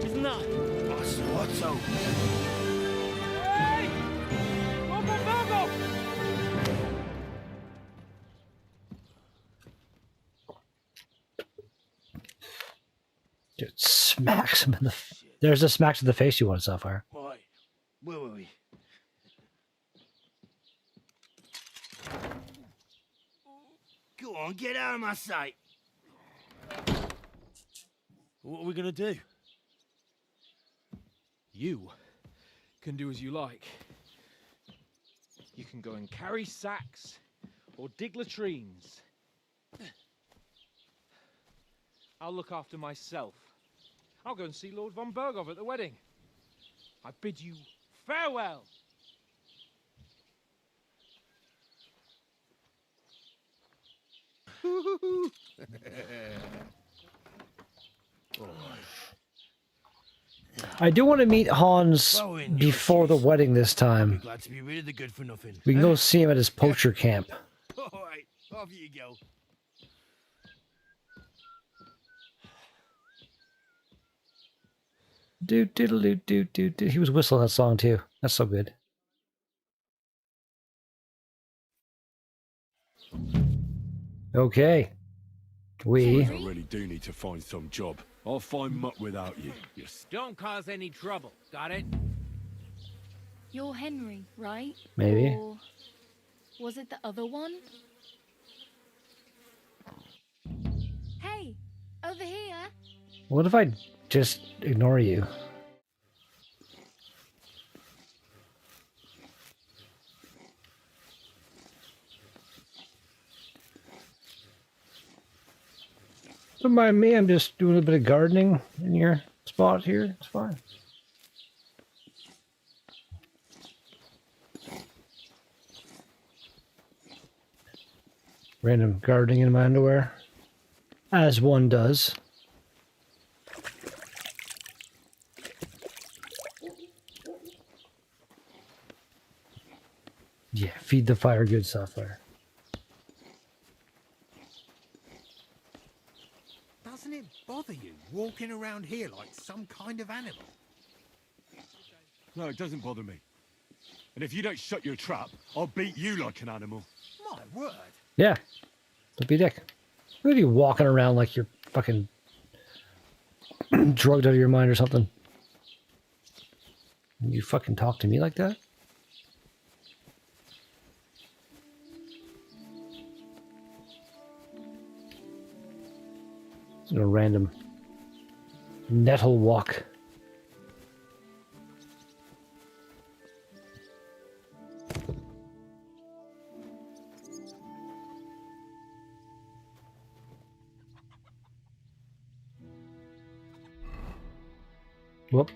Isn't that? What's so? Hey! Go! Dude, smacks him in the... There's a smack to the face you want, Sapphire. Why? Where were we? Go on, get out of my sight. What are we gonna do? You can do as you like. You can go and carry sacks or dig latrines. I'll look after myself. I'll go and see Lord von Berghoff at the wedding. I bid you farewell. I do want to meet Hans before the wedding this time. Glad to be rid of the good for nothing. We can go see him at his poacher camp. All right, off you go. Do diddle do do do do. He was whistling that song too. That's so good. Okay. I really do need to find some job. I'll find muck without you. Don't cause any trouble. Got it? You're Henry, right? Maybe. Or was it the other one? Hey, over here. What if I just ignore you? Don't mind me, I'm just doing a bit of gardening in your spot here. It's fine. Random gardening in my underwear. As one does. Yeah, feed the fire, good software. Doesn't it bother you walking around here like some kind of animal? No, it doesn't bother me. And if you don't shut your trap, I'll beat you like an animal. My word. Yeah. Don't be a dick. Look at you walking around like you're fucking drugged out of your mind or something. You fucking talk to me like that? It's a random nettle walk. Whoop.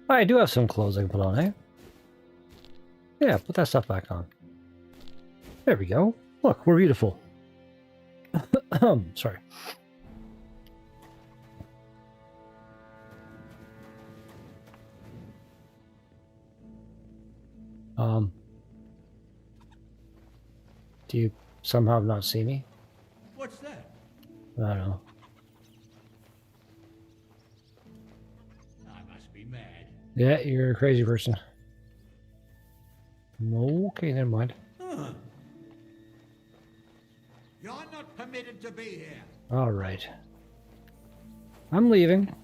I do have some clothes I can put on, eh? Yeah, put that stuff back on. There we go. Look, we're beautiful. Sorry. Do you somehow not see me? What's that? I don't know. I must be mad. Yeah, you're a crazy person. Okay, never mind. You're not permitted to be here. All right. I'm leaving. There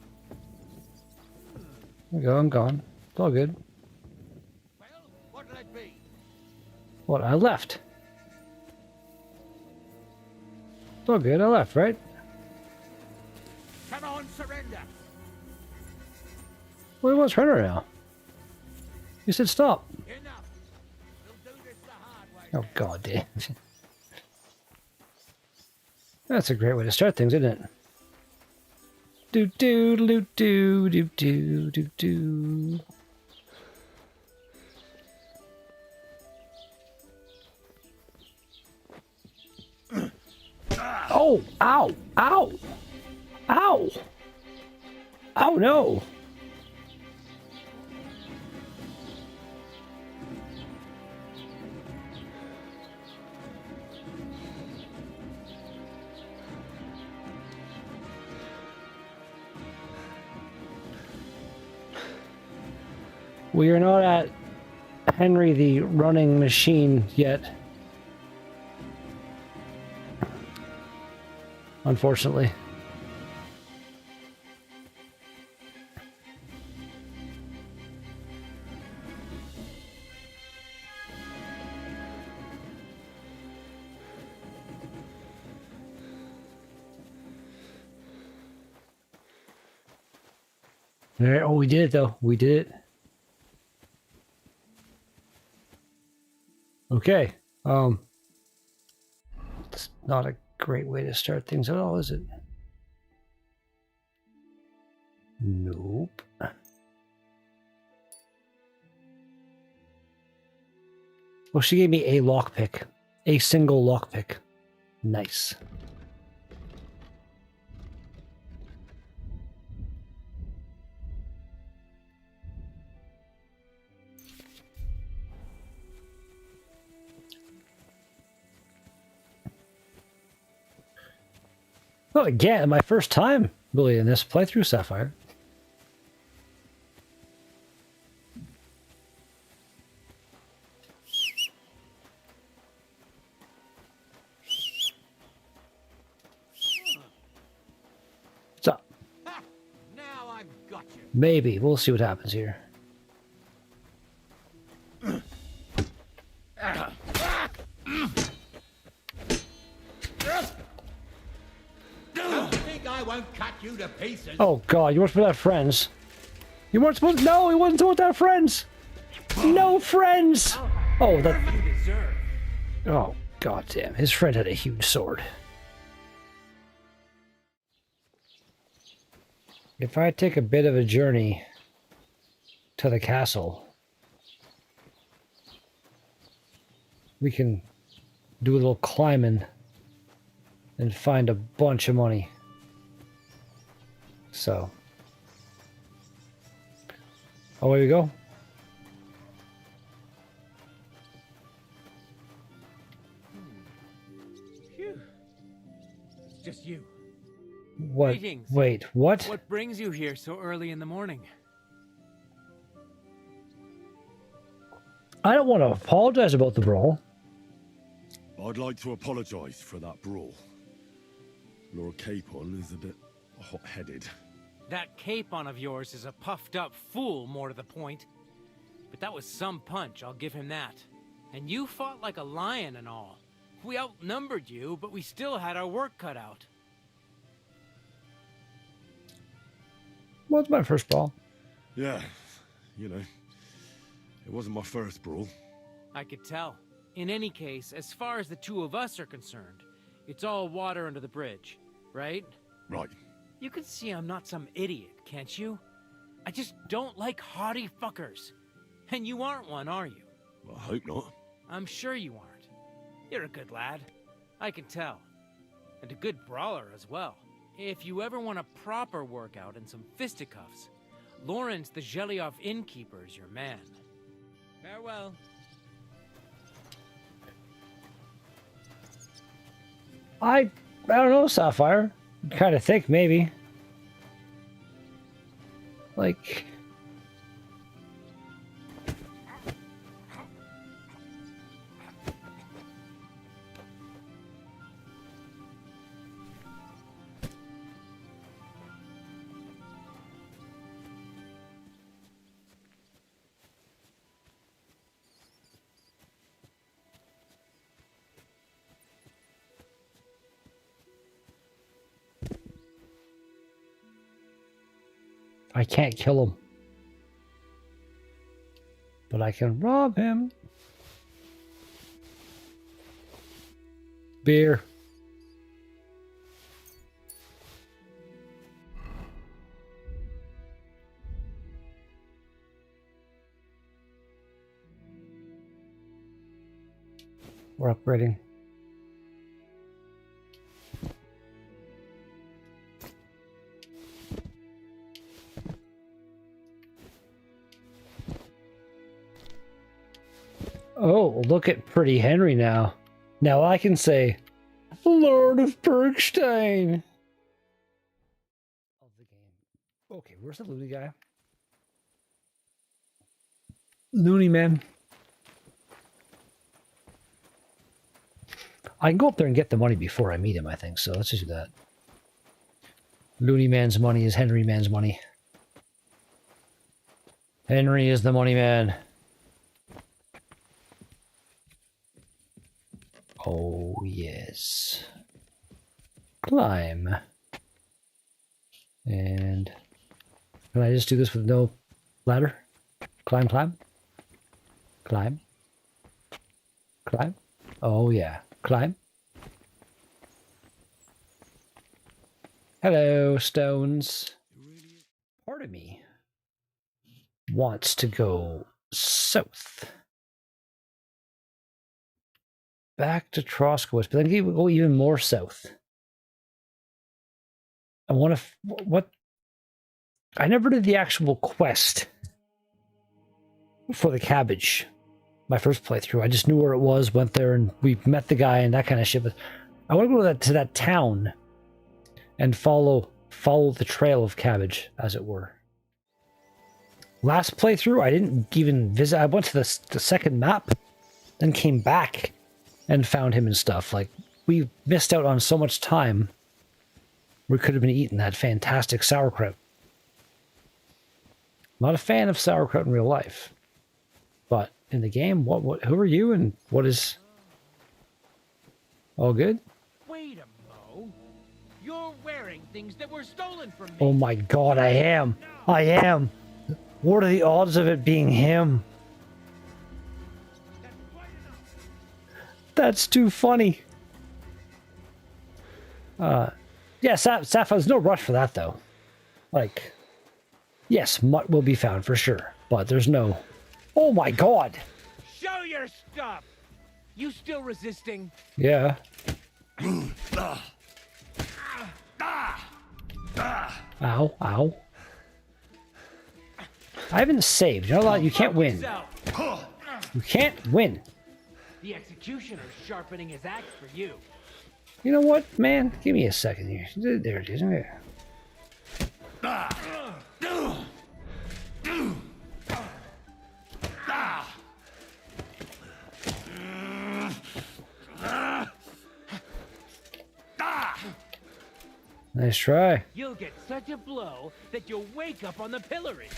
we go, I'm gone. It's all good. Well, what'll it be? What, I left? It's all good, I left, right? Come on, surrender. What do you want to surrender now? You said stop. Enough. We'll do this the hard way. Oh, god damn. That's a great way to start things, isn't it? Do do do do do do do do. Oh! Ow! Ow! Ow! Oh no! We are not at Henry the running machine yet. Unfortunately. All right, oh, we did it though. We did it. Okay. It's not a great way to start things at all, is it? Nope. Well, she gave me a lockpick. A single lockpick. Nice. Well, again, my first time really in this playthrough, Sapphire. What's up? Now I've got you. Maybe. We'll see what happens here. Don't think I won't cut you to pieces. Oh god, you weren't supposed to have friends. You weren't supposed to. No, he wasn't supposed to have friends. No friends. Oh, that. You deserve. Oh god damn! His friend had a huge sword. If I take a bit of a journey to the castle, we can do a little climbing and find a bunch of money. So, away we go. Phew. It's just you. What? Greetings. Wait, what? What brings you here so early in the morning? I don't want to apologize about the brawl. I'd like to apologize for that brawl. Lord Capon is a bit hot-headed. That capon of yours is a puffed-up fool, more to the point. But that was some punch, I'll give him that. And you fought like a lion and all. We outnumbered you, but we still had our work cut out. What's my first brawl? Yeah, you know, it wasn't my first brawl. I could tell. In any case, as far as the two of us are concerned, it's all water under the bridge, right? Right. You can see I'm not some idiot, can't you? I just don't like haughty fuckers. And you aren't one, are you? Well, I hope not. I'm sure you aren't. You're a good lad. I can tell. And a good brawler as well. If you ever want a proper workout and some fisticuffs, Lawrence the Zhelyov innkeeper is your man. Farewell. I don't know, Sapphire. Kind of think maybe. Like. I can't kill him. But I can rob him. Beer. We're upgrading. Oh, look at Pretty Henry now. Now I can say, Lord of Bergstein. Of the game. Okay, where's the loony guy? Loony man. I can go up there and get the money before I meet him, I think. So let's just do that. Loony man's money is Henry man's money. Henry is the money man. Oh, yes. Climb. And can I just do this with no ladder? Climb, climb. Climb. Climb. Oh, yeah. Climb. Hello, stones. Part of me wants to go south. back to Troskowitz, but then we go even more south. I want to... What? I never did the actual quest for the cabbage. My first playthrough. I just knew where it was, went there, and we met the guy and that kind of shit. But I want to go to that town and follow the trail of cabbage, as it were. Last playthrough, I didn't even visit. I went to the second map, then came back and found him and stuff. Like, we missed out on so much time. We could have been eating that fantastic sauerkraut. Not a fan of sauerkraut in real life, but in the game, who are you and what is all good? Wait a mo. You're wearing things that were stolen from me. Oh my god, I am. What are the odds of it being him? That's too funny. Yeah, Sapphire, there's no rush for that though. Like, yes, mutt will be found for sure, but there's no... Oh my god! Show your stuff! You still resisting? Yeah. Ow, ow. I haven't saved. You know what? You can't win. You can't win. The executioner's sharpening his axe for you. You know what, man? Give me a second here. There it is. There. Nice try. You'll get such a blow that you'll wake up on the pillory.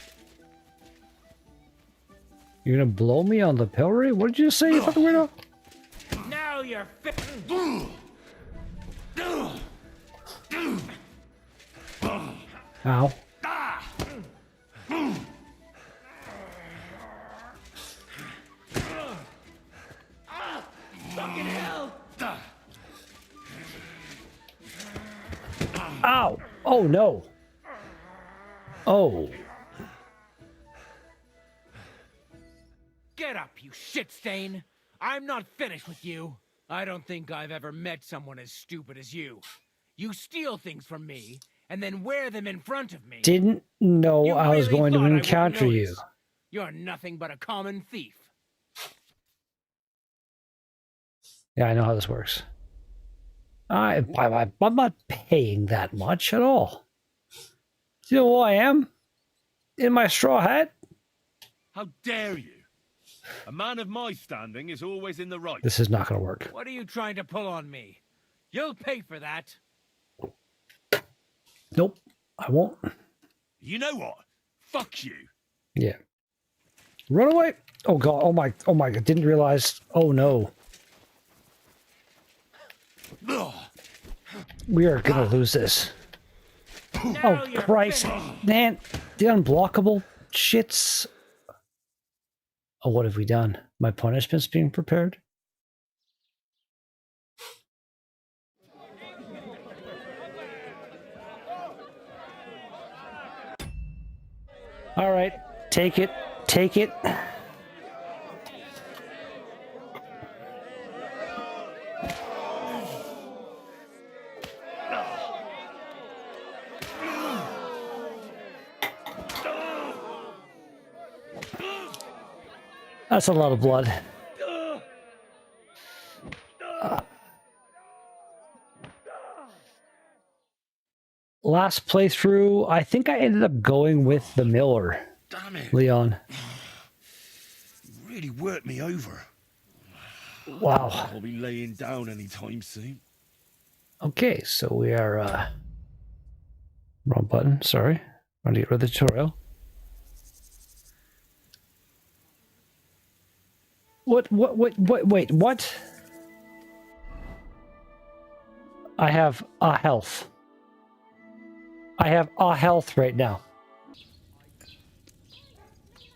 You're gonna blow me on the pillory? What did you say, you fucking weirdo? Now you're fit. Ow. Fucking hell! Ow! Oh no! Oh. Get up, you shit stain! I'm not finished with you. I don't think I've ever met someone as stupid as you. You steal things from me, and then wear them in front of me. Didn't know You I was really going to thought I wouldn't encounter you. notice. You're nothing but a common thief. Yeah, I know how this works. I'm not paying that much at all. You know who I am? In my straw hat? How dare you? A man of my standing is always in the right. This is not going to work. What are you trying to pull on me? You'll pay for that. Nope, I won't. You know what? Fuck you. Yeah. Run away! Oh god, oh my, I didn't realize. Oh no. We are gonna lose this. Oh Christ, man, the unblockable shits. Oh, what have we done? My punishment's being prepared? Alright, take it, take it. That's a lot of blood. Last playthrough, I think I ended up going with the Miller. Damn it. Leon. You really worked me over. Wow. I'll be laying down anytime soon. Okay, so we are, wrong button, sorry. Trying to get rid of the tutorial. Wait, what? I have a health. I have a health right now.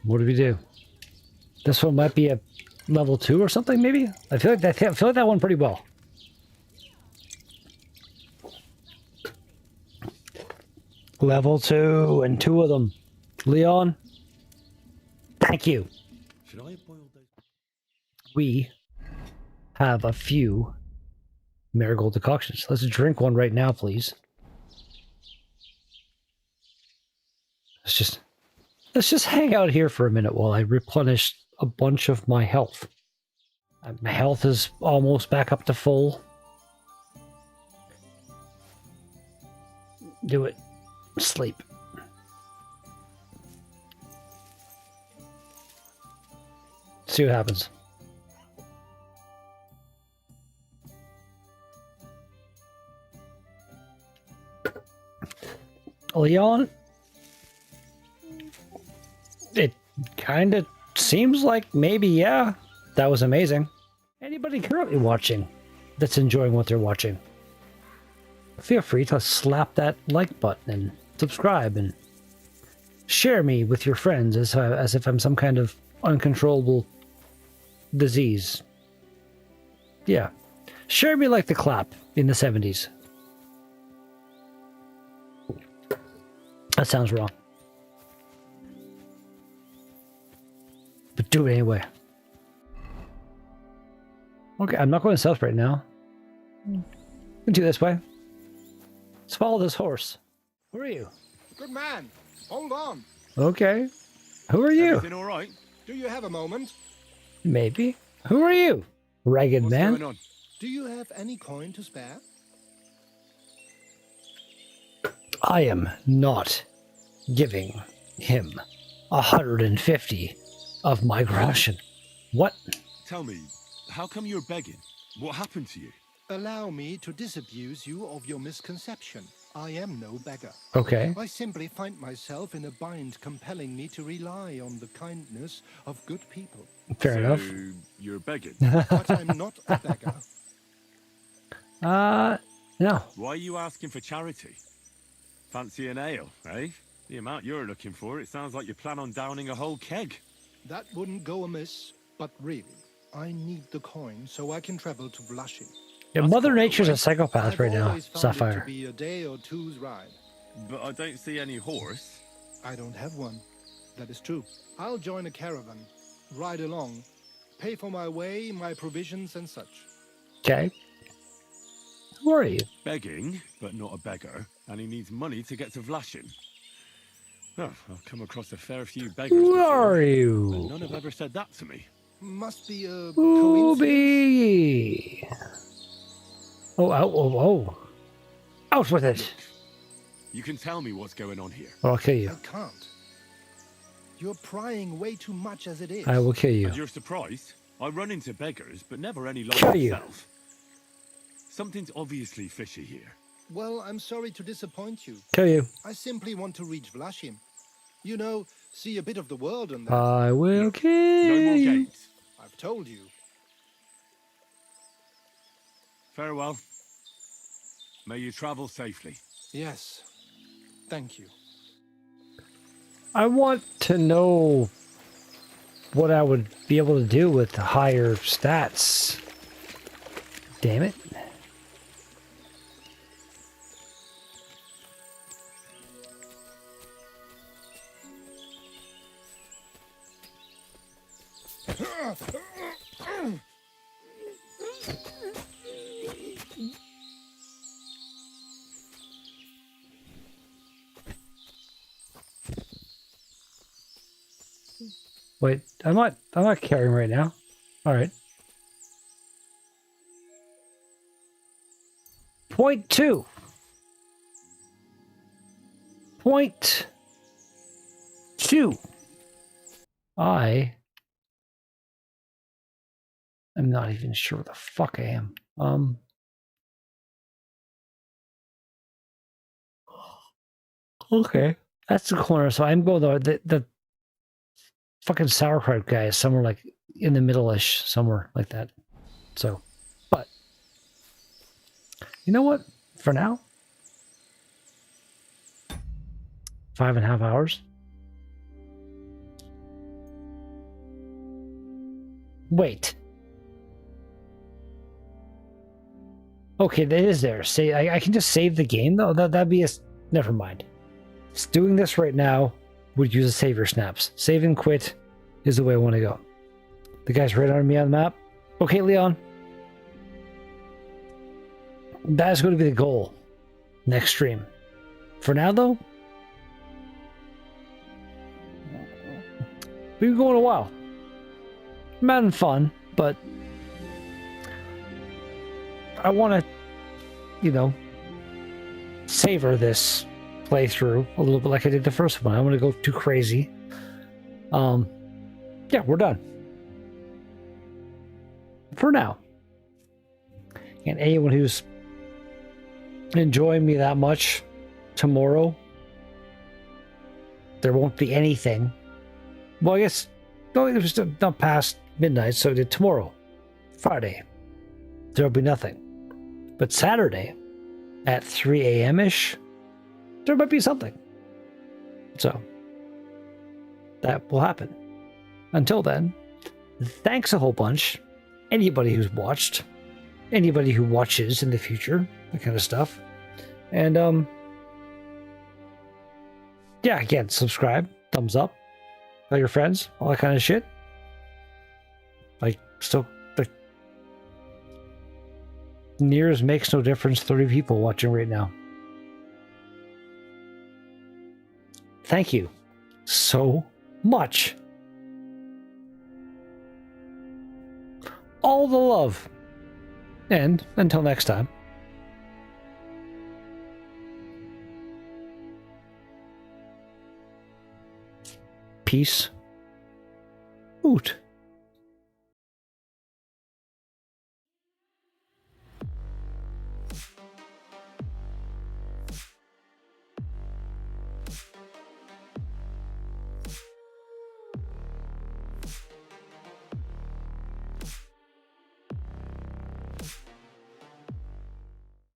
What do we do? This one might be a level 2 or something, maybe? I feel like that one pretty well. Level 2 and 2 of them. Leon, thank you. Should I boil those? We have a few marigold decoctions. Let's drink one right now, please. Let's just hang out here for a minute while I replenish a bunch of my health. My health is almost back up to full. Do it. Sleep. See what happens. Leon? It kind of seems like maybe, yeah. That was amazing. Anybody currently watching that's enjoying what they're watching, feel free to slap that like button and subscribe and share me with your friends as if I'm some kind of uncontrollable disease. Yeah. Share me like the clap in the 70s. That sounds wrong. But do it anyway. Okay, I'm not going south right now. We can do this way. Let's follow this horse. Who are you? Good man. Hold on. Okay. Who are you? Everything all right? Do you have a moment? Maybe. Who are you? Ragged What's man? going on? Do you have any coin to spare? I am not giving him 150 of my groschen. What? Tell me, how come you're begging? What happened to you? Allow me to disabuse you of your misconception. I am no beggar. Okay. I simply find myself in a bind compelling me to rely on the kindness of good people. Fair enough. You're begging? But I'm not a beggar. No. Why are you asking for charity? Fancy an ale, eh? The amount you're looking for, it sounds like you plan on downing a whole keg. That wouldn't go amiss, but really, I need the coin so I can travel to Vlashim. Yeah, Mother Nature's a psychopath right now, always found Sapphire. it to be a day or two's ride. But I don't see any horse. I don't have one. That is true. I'll join a caravan, ride along, pay for my way, my provisions and such. Okay. Who are you? Begging, but not a beggar, and he needs money to get to Vlashim. Oh, I've come across a fair few beggars Who before, are but you? none have ever said that to me. Must be a Who coincidence. be? Oh. Out with it. You can tell me what's going on here. Or I'll kill you. I can't. You're prying way too much as it is. I will kill you. And you're surprised? I run into beggars, but never any like Kill you. myself. Something's obviously fishy here. Well, I'm sorry to disappoint you. Kill you. I simply want to reach Vlashim. You know, see a bit of the world and that. I will kill No more you. games. I've told you. Farewell. May you travel safely. Yes. Thank you. I want to know what I would be able to do with higher stats. Damn it. Wait, I'm not carrying right now. All right. Point 2. Point 2. I am not even sure where the fuck I am. Okay. That's the corner. So I'm going the fucking sauerkraut guy is somewhere like in the middle-ish, somewhere like that. So, but you know what? For now, 5.5 hours. Wait. Okay, that is there. Say I can just save the game though. That'd be a never mind. Just doing this right now would use a savior snaps. Save and quit is the way I want to go. The guy's right under me on the map. Okay, Leon. That is going to be the goal next stream. For now, though, we've been going a while. I'm having fun, but I want to, you know, savor this playthrough a little bit like I did the first one. I don't want to go too crazy. Yeah, we're done. For now. And anyone who's enjoying me that much, tomorrow, there won't be anything. Well, I guess, no, it was not past midnight, so tomorrow, Friday, there'll be nothing. But Saturday, at 3 a.m.-ish, there might be something. So, that will happen. Until then, thanks a whole bunch. Anybody who's watched, anybody who watches in the future, that kind of stuff. And, yeah, again, subscribe, thumbs up, tell your friends, all that kind of shit. Like, still, like, nears makes no difference, 30 people watching right now. Thank you so much. All the love. And until next time. Peace. Oot.